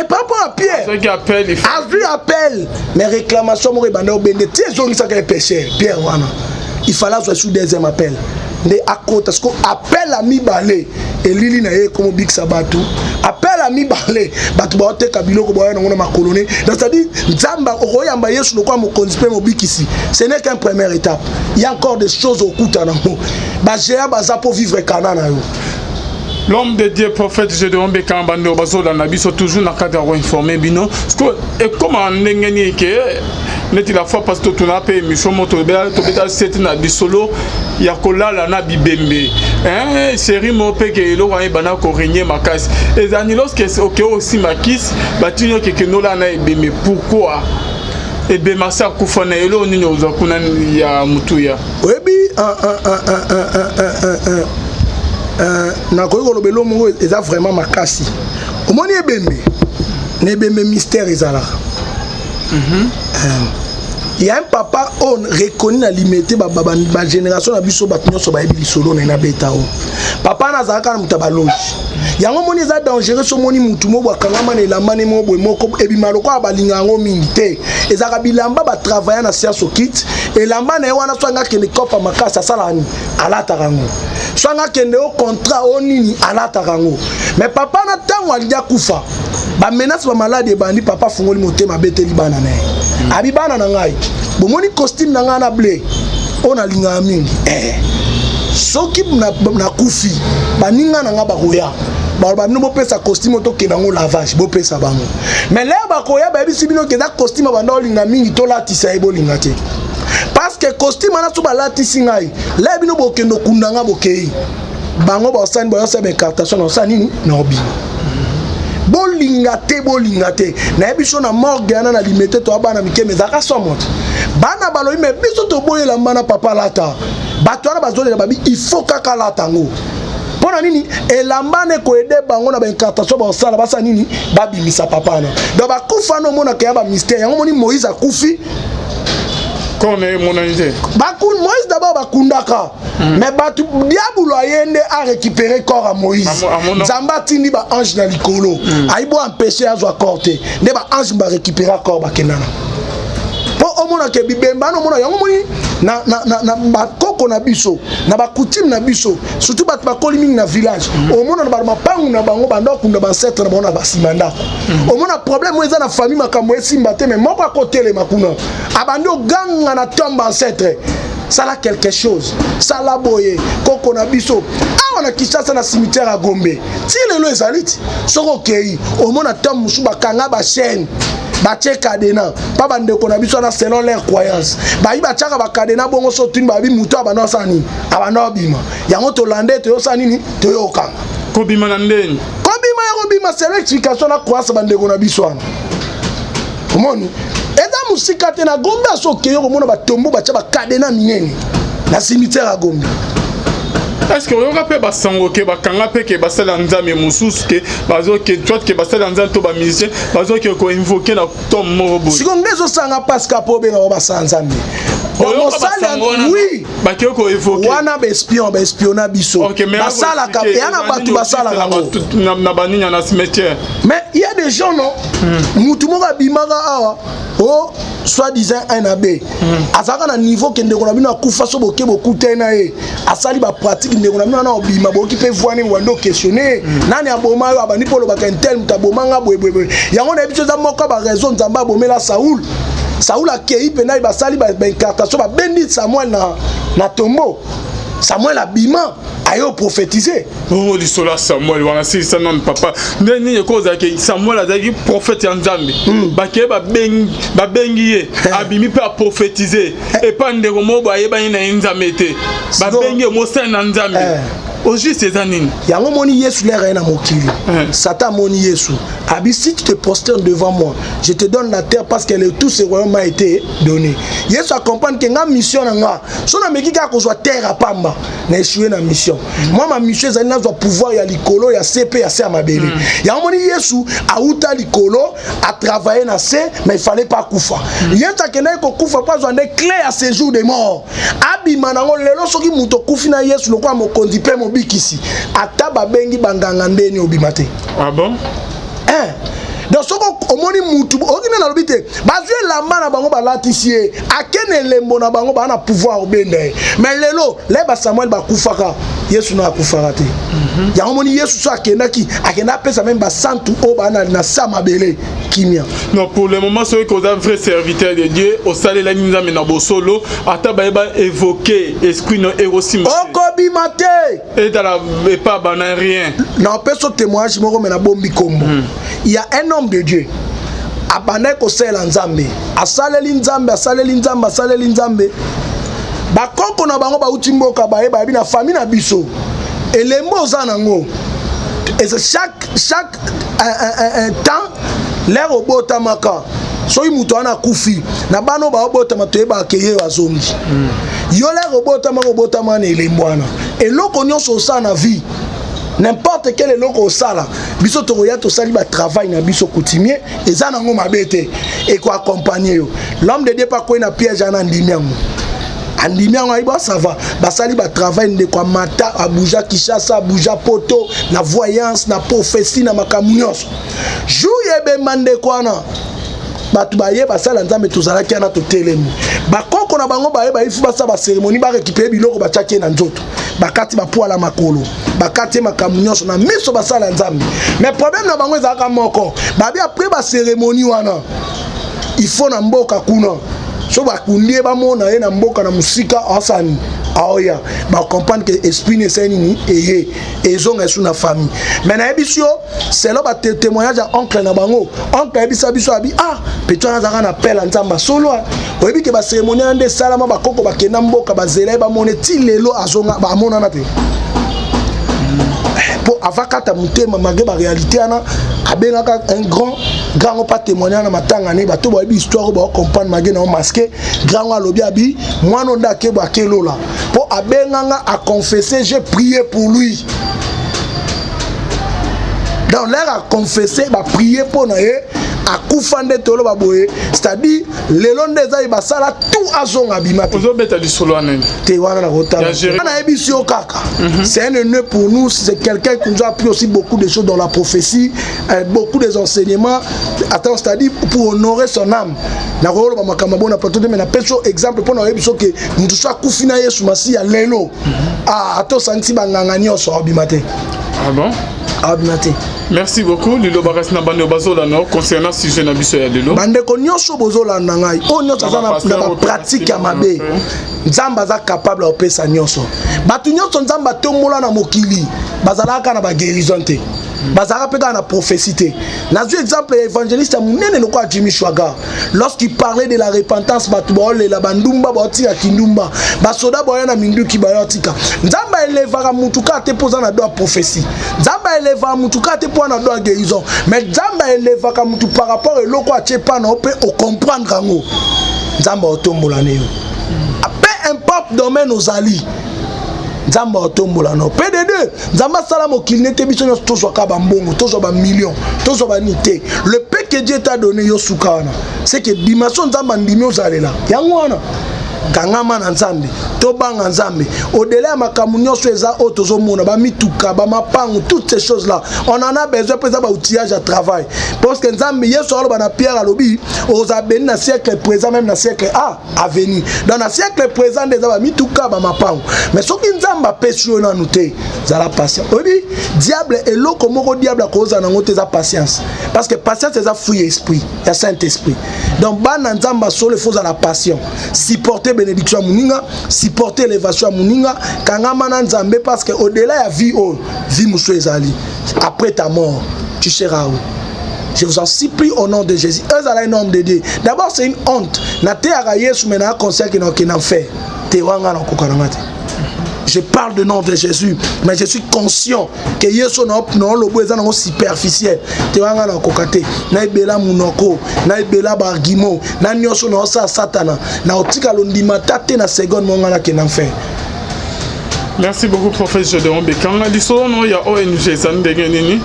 Et par rapport à Pierre, ceux qui appellent, il faut... appelle mes réclamations mon rebande au bende tu es ça que péché Pierre wana il fallait jouer sous deuxième appel mais à côté parce qu'on appelle à mi balé et lili na ye comme big sabatu appelle à mi balé batu ba te kabilo ko boya na ma colonie donc ça dit nzamba okoyamba yesu no kwa mo consiper mo big ici ce n'est qu'une première étape il y a encore des choses au kuta na mo ba géa baza pour vivre Canaan yo. L'homme de Dieu, prophète Gédéon Bekambando, Bazola Nabiso, toujours dans le cadre informé, Bino. Et comment on est que la fois parce que tu n'as pas émis son moto, tu as cette nabisolo, il y a cola la nabibembe. Hein, série mopé que l'on a bana ko régner ma casse. Et Danilos qui est ok aussi ma kiss, batunyo que nous la na bembe. Pourquoi? Et bien ma sœur Koufana et l'on n'y a kuna ya mutuya. Oui, na koyo lobelo mo eza vraiment makasi omoni ebembe na ebembe mystère ezala Il y a un papa on reconnu na limité ba génération na biso ba tinyo so ba ebili solo na beta o papa na zaka na mutabaloji yango moni za dangereux so moni mutu mo bakanga na elamba ne mo boy moko ebimalo ko abalinga ngo mingi te ezaka bilamba ba travailler na science kit elamba na wana so nga kende kopa makasa salani alata rango so nga kende au contrat o nini alata rango mais papa na tango alia kufa ba menace ba malade bandi papa fungoli motema beteli bana na abi bana na ngai bomoni costume na ngana blé on a linga mingi soki na kufi baninga na nga bakoya ba no pesa costume to kena ngo lavage bo pesa bango mais là bakoya ba bisi bino keza costume ba ndo linga mingi to latisa ebo linga te parce que costume na so ba latisi ngai là bino bokendo kundanga bokei bango ba osani ba yosa be cartation osani na obi bolingate na ebiso na morgue ana na limité to abana mikeme zaka somot bana baloyi me biso to boyela mana papa lata bato ana bazole babi il faut kaka lata ngo pona nini elambane ko aider bango na ba incartation ba sala basa nini babimisa papa na do ba kufa no mona ke ba mystère yango moni Moïse akufi Connaît mon idée. Bakun Moïse d'abord bakundaka. Mais batu diabolo ayende a récupéré corps à Moïse. Zamba tindi ba ange na likolo. Aibo empêcher azwa corté. Ne ba ange ba récupérer corps ba kenana. Po omona ke bibemba no mona yango moni na bakoko na biso, na bakutime na biso, surtout bat bakoli mingi na village. Omona na ba mapangu na bango bandoko na ba ancêtre na bona ba simanda. Omona problème eza na famille makambo esimba te mais moko akotele makuna. Abandi oganga na tombe ancêtre. Ça a quelque chose. Ça la boye koko na biso. Ah on a Kinshasa na cimetière à Gombe. Ti lelo ezaliti. Soko kei omona tombe musu bakanga ba chaîne. Bache kadena papa ndeko na biso na selon leur croyance ba yi bachaka ba kadena bongo so tuni ba bi muto abana sani abana bima yango to lande to yosani ni to yoka ko bima na ndeni ko bima c'est l'explication na croyance ba ndeko na biso ana komoni eza musika te na Gombe so keyo ko mona ba tombo bacha ba kadena minene na cimetière à Gombe. Est-ce que vous avez pas sango que bakanga pe que basala nzambe mususu que bazo que toi que basala nzambe to ba musicien bazo que ko invoquer na tom morobo si on ngezo sanga pasca po be na ba sanzambe oui ba ke ko invoquer wana be espiona biso basala ka yana batu basala na baninya na cimetière mais il y a des gens non mutu mo ka bimaka awa oh soi-disant un abbé azaka na niveau que ndeko na bino akufa so boke bokute na ye asali ba pratique ndeko na bino na obima boki pe voine wando questionner nani aboma yo abani polo bakentel mutabomanga bwebwebwe yango na biso za moko ba raison nzamba bomela Saoul akei pena basali ba incartation ba bendi Samuel na tombeau Samuel abima ayo prophétiser. Oh lisola Samuel wana si ça non papa nani cause que Samuel azaki prophète ya Nzambe ba bengi ye abimi pe prophétiser et pas ndeko mo ba yeba na Nzambe te ba bengi mo sen na Nzambe au juste ces années yango moni Yesu le reina mokili Satan moni Yesu abi si tu te prosternes devant moi je te donne la terre parce que tout ce royaume m'a été donné. Yesu a comprendre que nga mission nga so na meki ka ko zo terre apamba na échouer na mission moi ma mission c'est na zo pouvoir ya likolo ya CP ya ser mabele yango moni Yesu a uta likolo a travailler na C mais il fallait pas kufa Yesu akena ko kufa pas zo des clés à séjour des morts abi manango lelo soki muto kufi na Yesu lokwa mo kondipe mo bikisi ata babengi banganga ndeni obimate. Ah bon? Donc soko omoni mutu okina na lobite bazwe la mana bango balatisie akene lembo na bango bana pouvoir obenda mais lelo leba Samuel bakufaka Yesu na akufaka te yango moni Yesu so akenda pesa même ba santu o bana na samabele kimia. Non pour le moment ceux qui sont vrai serviteur de Dieu au salé la nzambe na bosolo ata ba évoquer esprit no erosim okobimate et dans la pas bana rien non personne témoignage moko mena bombi kombo. Il y a un homme de Dieu abandé ko sela nzambe asaleli nzambe bakoko na bango ba utimboka ba bi na famille na biso elembo za nango et chaque temps l'air obota maka so imuto ana kufi na bano ba obota matoye ba keye bazongi yo l'air obota maka na elembo ana eloko nyonso sa na vie n'importe quel eloko osala biso tokoya tosali ba travail na biso coutumier eza nango mabete et ko accompagner yo l'homme de Dieu pas ko na piège ana ndimiango andimiango aiba ça va basali ba travail de kwa mata abuja Kishasa abuja poto na voyance na prophétie na makamunios jou yebe mande kwana batu baye basala nzambe tozala kiana totelemi bakoko na bango baye baifu basa ba cérémonie ba récupérer biloko bachaki na nzoto bakati ba poala makolo bakati makamunyoso na miso basala nzambe mais problème na bango ezaka moko babi après ba cérémonie wana il faut na mboka kuna so bakundie bamona ye na mboka na musika asani aoya ba comprendre que esprit ne sait ni eye ezonga sous na famille mais na ebisio c'est là ba témoignage oncle na bango oncle ebisa biso abi peto na zaka na pela nzamba solo oyebi ke ba cérémonie ande salama ba koko ba kena mboka ba zela ba mone ti lelo azonga ba mona na te pour avakata mutema malgré ba réalité ana abengaka un grand pas témoigner na matanga ne bato ba histoire ba comprendre malgré na masqué grand alobi abi mwana ndake ba kelola pour abenganga a confesser j'ai prié pour lui dans l'air à confesser ba prier pour na ye akufande tolo baboye c'est-à-dire lelo ndeza ibasala tout azonga bimate ozo beta di solo anen te wana na rota na ebisio kaka c'est un honneur pour nous c'est quelqu'un qui nous a appris aussi beaucoup de choses dans la prophétie beaucoup des enseignements attends c'est-à-dire pour honorer son âme na rolo ba makamba bona plateau de mais na peso exemple pour na ebiso que mutu sa kufina Yesu masi ya lelo ato santi banganga nyoso bimate bon abimate. Merci beaucoup. Lilo Barasna Bande Bazola no concernant sujet na biso ya lelo. Bande ko nyonso bozola na ngai. O nyonso za na pratique ya mabe. Nzamba za capable o pesa nyonso. Batu nyonso nzamba tombola na mokili. Bazalaka na ba guérison te. Bazalaka peka na prophétie te. Na zu exemple évangéliste munene no kwa Jimmy Shwaga. Lorsqu'il parlait de la repentance batu ba la bandumba ba oti ya kindumba. Ba soda boya na minduki ba yotika. Nzamba elevaka mutuka te poza na do prophétie. Nzamba eleva mutuka te pour na do guérison. Mais Nzamba elevaka mutu par rapport eloko a tchepa na ope o comprendre ngo. Nzamba otombola ne yo. Peu importe domaine ozali. Nzamba otombola no. PD2, Nzamba sala mokili nete biso nyonso tozwa ka ba mbongo, tozwa ba millions, tozwa ba nité. Le peu que Dieu t'a donné yo sukana, c'est que dimension Nzamba ndimi ozalela. Yango wana kangama na Nzambe, tobanga Nzambe. Au-delà makamu nyonso eza o tozomona ba mituka, ba mapango, toutes ces choses là. On en a besoin pour ça ba outillage à travail. Parce que Nzambe yeso alo ba na Pierre alobi, oza beni na siècle présent même na siècle à venir. Dans le siècle présent des ba mituka ba mapango. Mais ce qui Nzamba pesio na nuté, za la patience. Obi, diable et loko moko diable a cause na ngote za patience. Parce que patience c'est un fruit esprit, il y a Saint-Esprit. Donc ba na Nzamba so le faut à la patience. Supporter bénédiction à Mouninga, supporter élévation à Mouninga, Kangama na Nzambe parce que au-delà ya vie vie moussou ezali. Après ta mort, tu seras où? Je vous en supplie au nom de Jésus. Eux à un homme de Dieu. D'abord c'est une honte. Na te ara Yesu mena conseil qui n'en fait. Te wanga na kokanamate. Je parle de nom de Jésus, mais je suis conscient que Yesu non lobo eza nango superficiel. Te wanga na kokate, na ibela munoko, na ibela bargimo, na nyonso na osa satana, na otika londima tate na seconde monga na kenanfe. Merci beaucoup professeur de Ombekanga. Lisono ya ONG Zandegenini.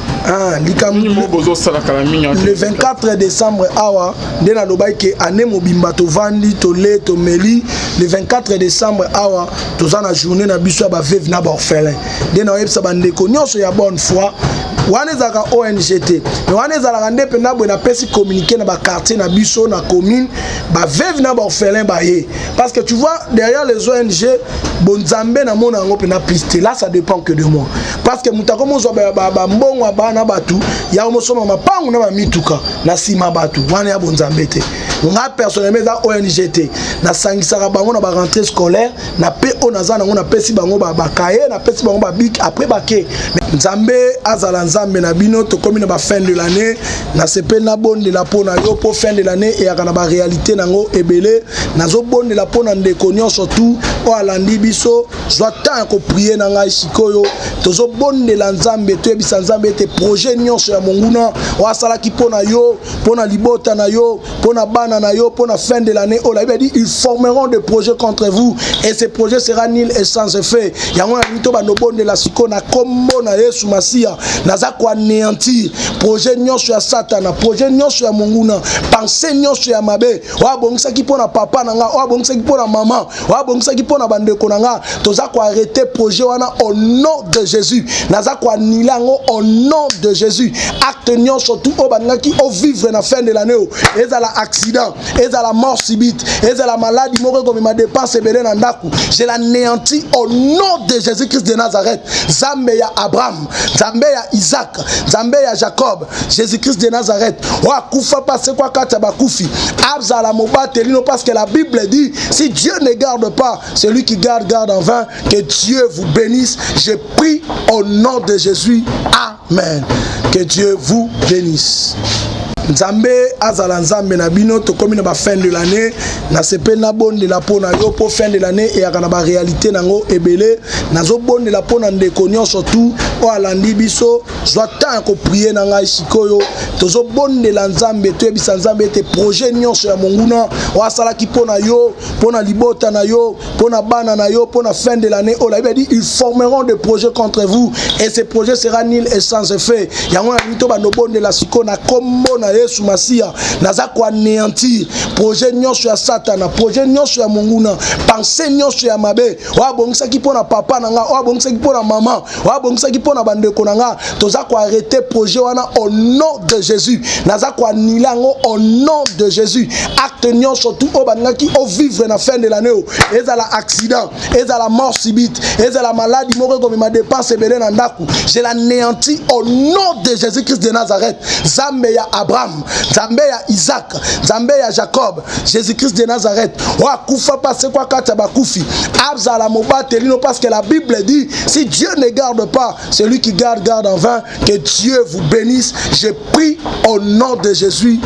Le 24 décembre awa dena lobai ke ane mobimba to vandi to le to meli. Le 24 décembre awa to zana journée na biso ba veuve na ba orphelin. Dena yebsa bandeko nyonso ya bonne foi. Wane zaka ONGT. Wane zala nde pena bo na pesi communiquer na ba quartier na biso na commune ba veuve na ba orphelin ba ye. Parce que tu vois derrière les ONG bonzambe na mona ngo pena piste là ça dépend que de moi. Parce que mutako mo zo ba mbongo ba na batu ya mo soma mapangu na ba mituka na sima batu wane ya bonzambe te. Nga personnellement za ONGT na sangisaka bango na ba rentrée scolaire na pe onaza na ngo na pesi bango ba kaye na pesi bango ba bic après ba ke nzambe azala nzambe na bino to komi na ba fin de l'année na sepe na bonde la pona yo po fin de l'année et ya na ba réalité nango ebele nazo bonde la pona ndeko nyonso surtout o alandi biso zo tant ko prier na ngai sikoyo tozo bonde la nzambe to ebisa nzambe te projet nyonso ya monguna o asala ki pona yo pona libota na yo pona bana na yo pona fin de l'année o la dit ils formeront des projets contre vous et ces projets sera nul et sans effet yango na mito ba no bonde la siko na kombo na Yesu Masia naza ko anéantir projet nyonso ya Satana, projet nyonso ya monguna, pensée nyonso ya mabe wa bongisa ki pona papa nanga, wa bongisa ki pona maman, wa bongisa ki pona bandeko nanga, toza ko arrêter projet wana au nom de Jésus. Naza ko anilango au nom de Jésus. Acte nyonso tout o banga ki o vivre na fin de l'année, ezala accident, ezala mort subite, ezala maladie moko comme ma dépense ebele na ndaku, je l'anéantis au nom de Jésus-Christ de Nazareth. Zambe ya Abraham, Zambe ya Isaac, Zambe ya Jacob, Jésus-Christ de Nazareth. Wa kufa passe kwa kata bakufi. Abzala mobate lino parce que la Bible dit si Dieu ne garde pas, celui qui garde garde en vain. Que Dieu vous bénisse. Je prie au nom de Jésus. Amen. Que Dieu vous bénisse. Nzambe azala nzambe na bino to komi na ba fin de l'année na sepel na bonde la pona yo po fin de l'année et akana ba réalité nango ebele nazo bonde la pona ndeko nyonso surtout o alandi biso zwa temps ko prier na ngai sikoyo tozo bonde la nzambe to ebisa nzambe te projet nyonso ya monguna o asala ki pona yo pona libota na yo pona bana na yo pona fin de l'année o la Bible dit ils formeront des projets contre vous et ces projets sera nul et sans effet yango na mito ba no bonde la siko na kombo na Yesu Masia naza ko anéantir projet nyonso ya Satana, projet nyonso ya monguna, pensée nyonso ya mabe wa bongisa ki pona papa nanga, wa bongisa ki pona maman, wa bongisa ki pona bandeko nanga, toza ko arrêter projet wana au nom de Jésus. Naza ko anilango au nom de Jésus. Acte nyonso tout o banga ki o vivre na fin de l'année, ezala accident, ezala mort subite, ezala maladie moko comme ma dépense ebele na ndaku, je l'anéantis au nom de Jésus-Christ de Nazareth. Zambe ya Abraham, Zambe ya Isaac, Zambe ya Jacob, Jésus-Christ de Nazareth. Wa kufa passe kwa kata bakufi. Abzala mobate lino parce que la Bible dit si Dieu ne garde pas, celui qui garde garde en vain. Que Dieu vous bénisse. Je prie au nom de Jésus.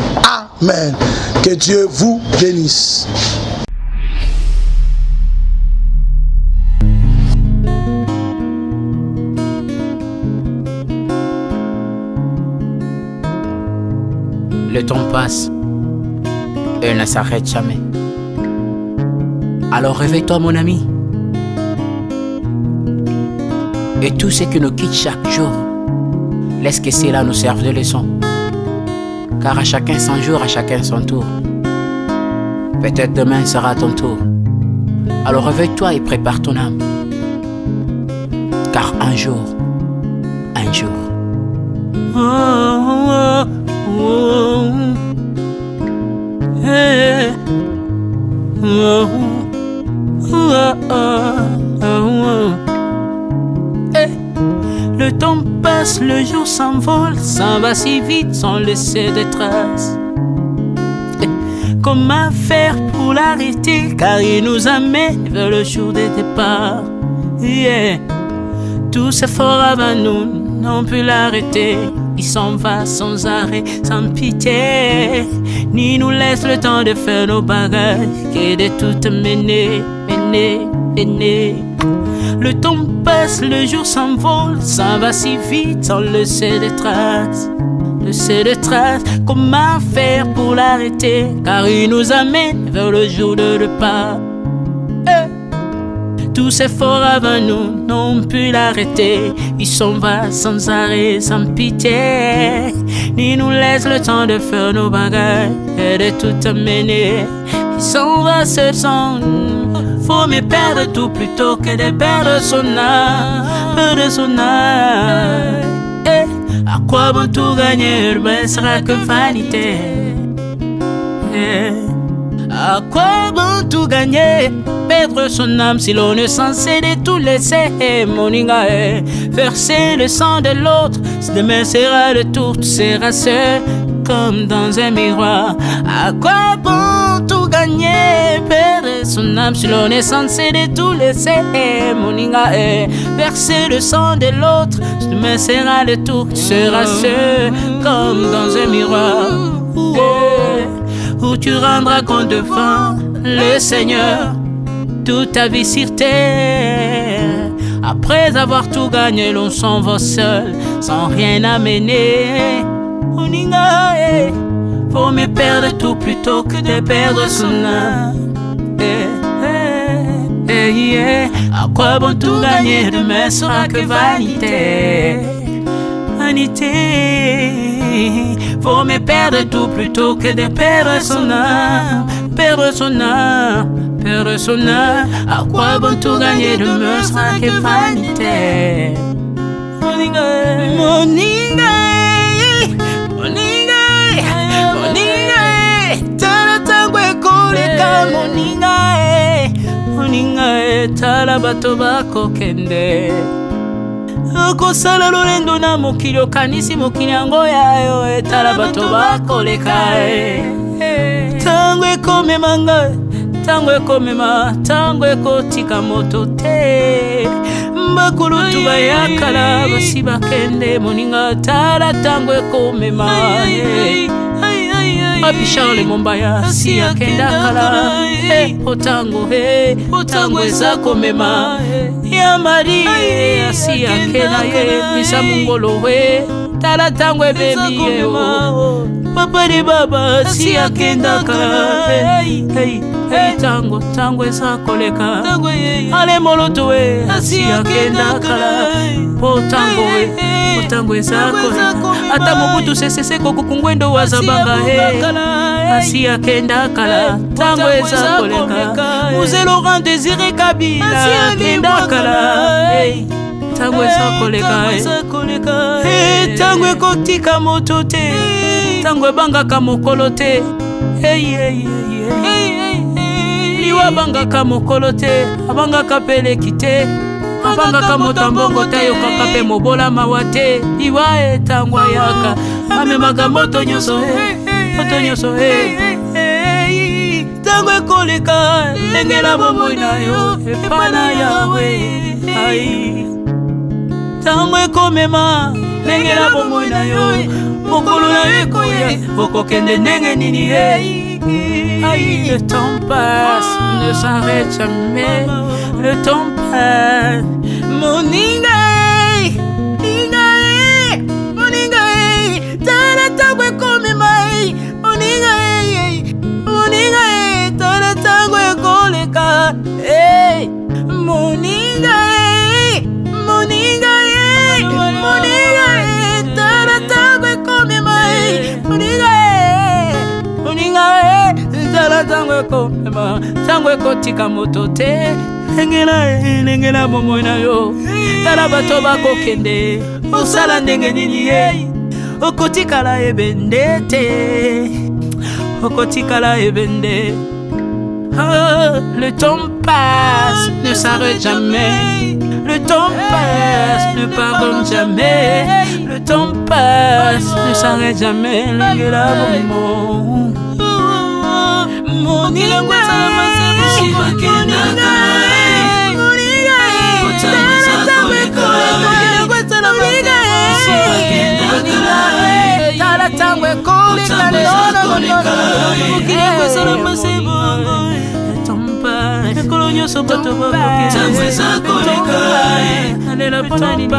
Amen. Que Dieu vous bénisse. Le temps passe et ne s'arrête jamais. Alors réveille-toi mon ami. Et tout ce qui nous quitte chaque jour, laisse que cela nous serve de leçon. Car à chacun son jour, à chacun son tour. Peut-être demain sera ton tour. Alors réveille-toi et prépare ton âme. Car un jour, oh, oh, oh, hey, oh, oh, oh, oh. Hey. Le temps passe, le jour s'envole, s'en va si vite sans laisser de traces. Hey. Comment faire pour l'arrêter, car il nous amène vers le jour de départ. Yeah. Tout s'effort avant nous, n'ont pu l'arrêter. Il s'en va sans arrêt, sans pitié, ni nous laisse le temps de faire nos bagages, que de tout mener. Le temps passe, le jour s'envole, s'en va si vite sans laisser de traces. Comment faire pour l'arrêter, car il nous amène vers le jour de départ. Tous ces forts avant nous n'ont pu l'arrêter. Il s'en va sans arrêt, sans pitié, ni nous laisse le temps de faire nos bagages et de tout amener. Il s'en va seul sans. Faut mieux perdre tout plutôt que de perdre son âme, À quoi bon tout gagner, ben sera que vanité. À quoi bon tout gagner, perdre son âme si l'on est censé de tout laisser. Moninga, verser le sang de l'autre, si demain sera le tour, tu seras seul comme dans un miroir. À quoi bon tout gagner, perdre son âme si l'on est censé de tout laisser. Moninga, verser le sang de l'autre, si demain sera le tour, tu seras seul comme dans un miroir. Où tu rendras compte devant le Seigneur toute ta vie sur terre. Après avoir tout gagné, l'on s'en va seul, sans rien amener. Faut mieux perdre tout plutôt que de perdre son âme. À quoi bon tout gagner, demain sera que vanité. Vanité, vaut mieux perdre tout plutôt que de perdre son âme. Perdre son âme, perdre son âme. À quoi bon tout gagner, demain sera que vanité. Moninga, Moninga, Moninga, Moninga, tala tango ekoleka Moninga, Moninga, tala bato bako kende. Okosala lolendo na mokili okanisi mokili yango yayo, tala bato bakoleka. Tango ekomema ngai, tango ekomema, tango ekotika moto te. Bakulutu bayakala basi bakende Moninga, tala tango ekomema. Papi Charles Mombaya si akenda kala, otango otango eza komema. Ya Marie si akenda ye misa mungolo tala tango ebemi ye. Papa de baba si akenda kala, tango tango eza koleka. Ale moloto si akenda kala, otango otango eza koleka. Ata mobutu sesese kokukungwendo wazabanga asi akenda kala, tango eza koleka. Mzee Laurent Désiré Kabila akenda kala, tango eza koleka. Tango ekotika moto te, tango ebangaka mokolo te. Liwa bangaka mokolo te, abangaka peleki te. Abangaka motambongo te, yokaka pe mobola mawa te. Liwa tango yaka amemaka moto nyonso, moto nyonso. Tango ekoleka lengela bomoi na yo epana yawe. Tango ekomema lengela bomoi na yo, mokolo na yo ekoya okokende ndenge nini. Le temps passe, ne s'arrête jamais. Le temps passe. Moninga, Moninga, tala tango ekomema. Moninga, Moninga, tala tango ekoleka. Moninga, Moninga, Moninga, tala tango ekomema. Moninga, Moninga, tala tango ekomema. Tango ekotika moto te, lengela bomoi na yo. Tala bato bakokende osala ndenge nini okotikala ebende te, okotikala ebende. Le temps passe, ne s'arrête jamais. Le temps passe, ne pardonne jamais. Le temps passe, ne s'arrête jamais. Lengela bomoi Moninga, tala tango ekoleka. Ekolo nyonso bato bakokende tango eza koleka. Alela pona nini,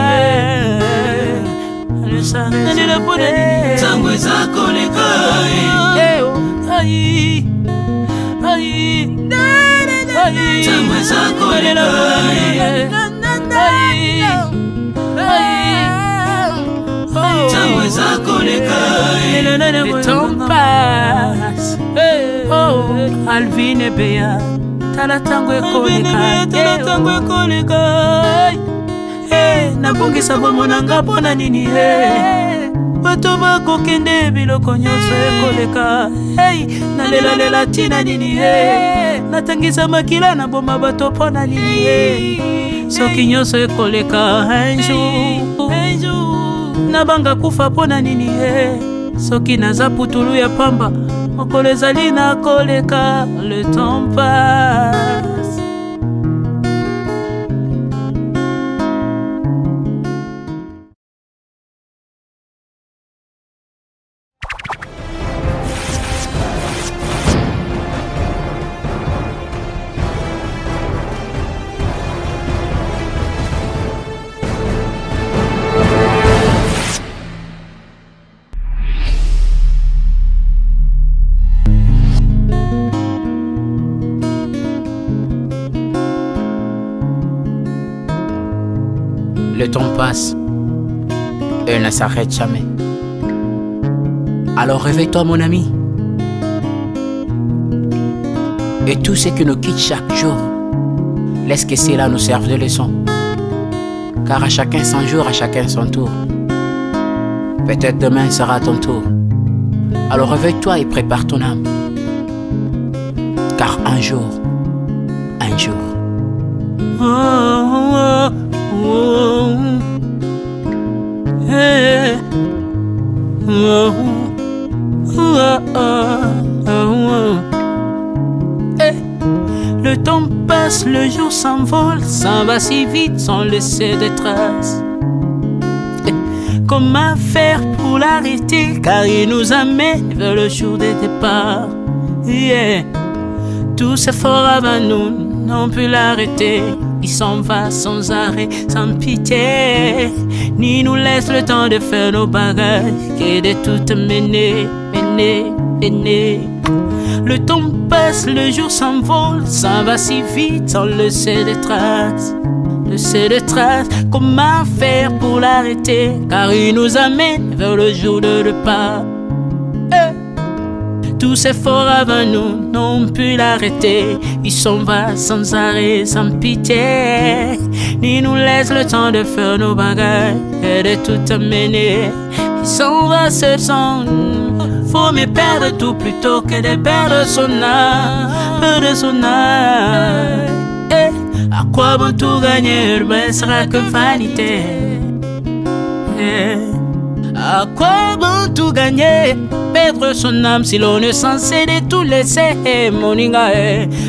alela pona nini, tango eza koleka. Tango eza koleka. Tango eza koleka. Le temps passe. Oh, Alvin et Béa, tala tango ekoleka. Tala tango ekoleka. Nabongisa bomo nanga pona nini. Bato bakokende biloko nyonso ekoleka. Nalela tina nini. Natangisa makila na boma bato pona nini. Soki nyonso ekoleka un jour. Nabanga kufa pona nini. Soki naza putulu ya pamba, mokolo ezali na koleka. Le temps passe. Le temps passe et ne s'arrête jamais. Alors réveille-toi mon ami. Et tout ce qui nous quitte chaque jour, laisse que cela nous serve de leçon. Car à chacun son jour, à chacun son tour. Peut-être demain sera ton tour. Alors réveille-toi et prépare ton âme. Car un jour, oh, oh, oh, hey, oh, oh, oh, oh. Hey. Le temps passe, le jour s'envole, s'en va si vite sans laisser de traces. Hey. Comment faire pour l'arrêter, car il nous amène vers le jour de départ. Yeah. Tout s'effort avant nous, n'ont pu l'arrêter. Il s'en va sans arrêt, sans pitié, ni nous laisse le temps de faire nos bagages, que de tout mener. Le temps passe, le jour s'envole, s'en va si vite sans laisser de traces. Comment faire pour l'arrêter, car il nous amène vers le jour de départ. Tous ces forts avant nous n'ont pu l'arrêter. Il s'en va sans arrêt, sans pitié, ni nous laisse le temps de faire nos bagages et de tout amener. Il s'en va seul sans nous. Faut mieux perdre tout plutôt que de perdre son âme, à quoi bon tout gagner, mais sera que vanité. À quoi bon tout gagner, perdre son âme si l'on est censé de tout laisser. Moninga,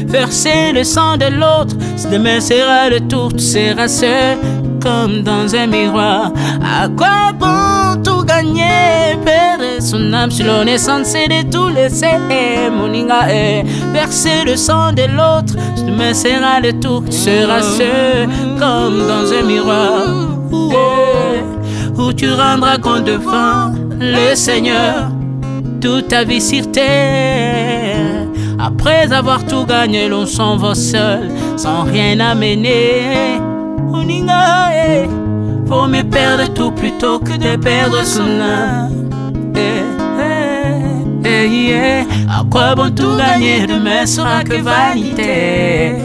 verser le sang de l'autre, demain sera le tour, tu seras seul comme dans un miroir. À quoi bon tout gagner, perdre son âme si l'on est censé de tout laisser. Moninga, verser le sang de l'autre, demain sera le tour, tu seras seul comme dans un miroir. Où tu rendras compte devant le Seigneur toute ta vie sur terre. Après avoir tout gagné, l'on s'en va seul, sans rien amener. Faut mieux perdre tout plutôt que de perdre son âme. À quoi bon tout gagner, demain sera que vanité.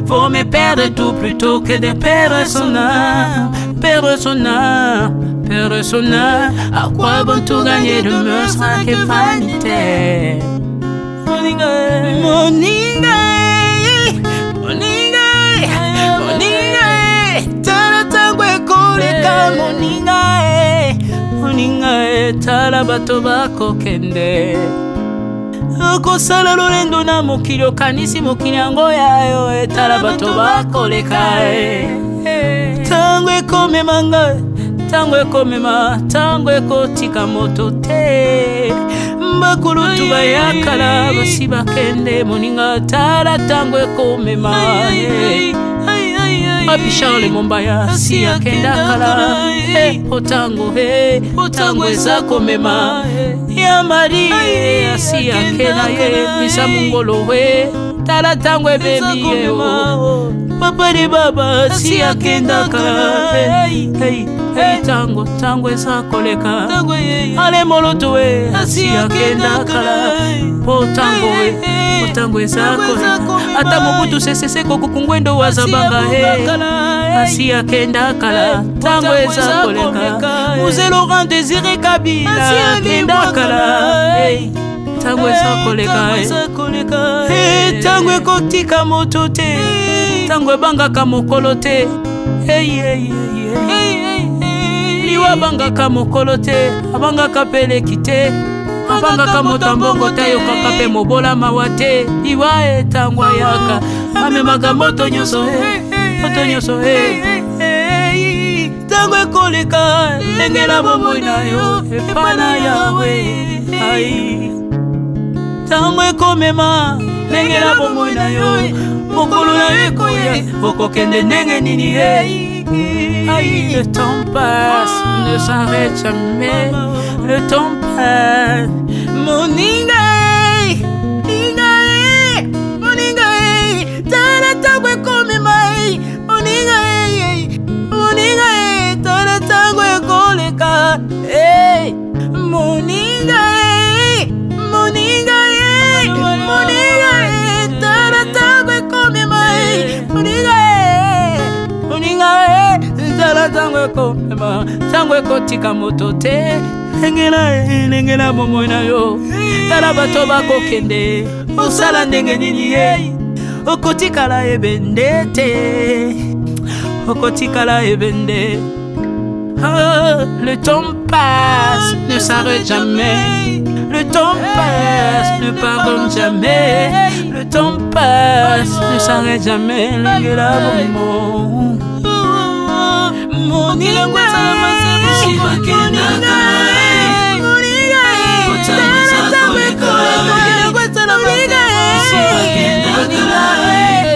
Faut mieux perdre tout plutôt que de perdre son âme. À quoi bon tout gagner, demain sera que vanité. Moninga, tala tangwe koleka. Moninga, tala bato bako kende. Kosala lolendo na mokili okanisi mokili yango yayo, tala bato bakoleka. Tango ekomema nga, tango ekomema, tango ekotika moto te. Bakulutu bayakala basi bakende. Moninga, tala tango ekomema. Papi Charles Mombaya si akenda kala. Otango eza komema. Ya Mari si akena ye misa mungolo we. Tala tango ebebi ye o. Papa de baba si akenda kala. Tango eza koleka. Ale moloto we si akenda kala. Tango eza koleka. Ata mobutu sesese kokukungwendo wazabanga asi akenda kala. Tango eza koleka. Mzee Laurent Désiré Kabila akenda kala. Tango eza koleka. Tango ekotika moto te, tango ebangaka mokolo te. Liwa bangaka mokolo te, abangaka peleki te. Abangaka motambongo te, yokaka pe mobola mawa te. Liwa tango yaka amemaka moto nyonso tango ekoleka, engela bomoi na yo epana yawe. Tango ekomema, engela bomoi na yo mokolo na yo ekoya, okokende ndenge nini. Le temps passe, ne s'arrête jamais. Le temps passe. Moninga, tala tango ekomema, Tango ekotika moto te Nengela bomoi na yo Tala bato bakokende Osala ndenge nini ye Okotikala ebende te Okotikala ebende Le temps passe, ne s'arrête jamais. Le temps passe, ne pardonne jamais. Le temps passe, ne s'arrête jamais. Lengela bomo Moni lengwa salama Shiva kenaka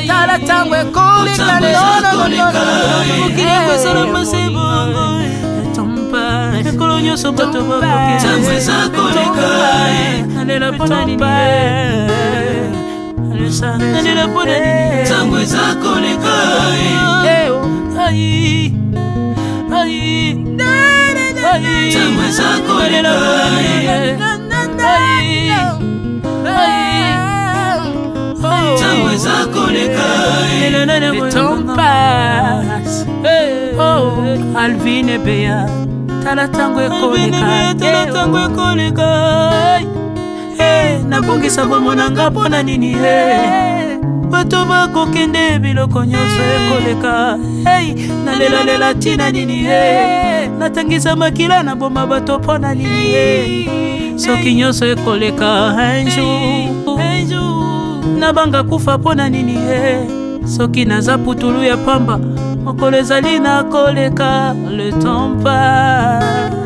Tala tango ekolika Ekolo nyoso bato bakoke Tangwe za koleka Nalela pona nini Nalela pona nini Tangwe za koleka Ayi Tangwe za koleka Tangwe za koleka Le temps passe Alvin et Béa Tala tango ekoleka Nabongisa bomonanga pona nini Bato bakokende biloko nyonso ekoleka Nalela tina nini Natangisa makila na boma bato pona nini Soki nyonso ekoleka un jour Nabanga kufa pona nini Soki naza putulu ya pamba Mokolo ezali na koleka Le temps passe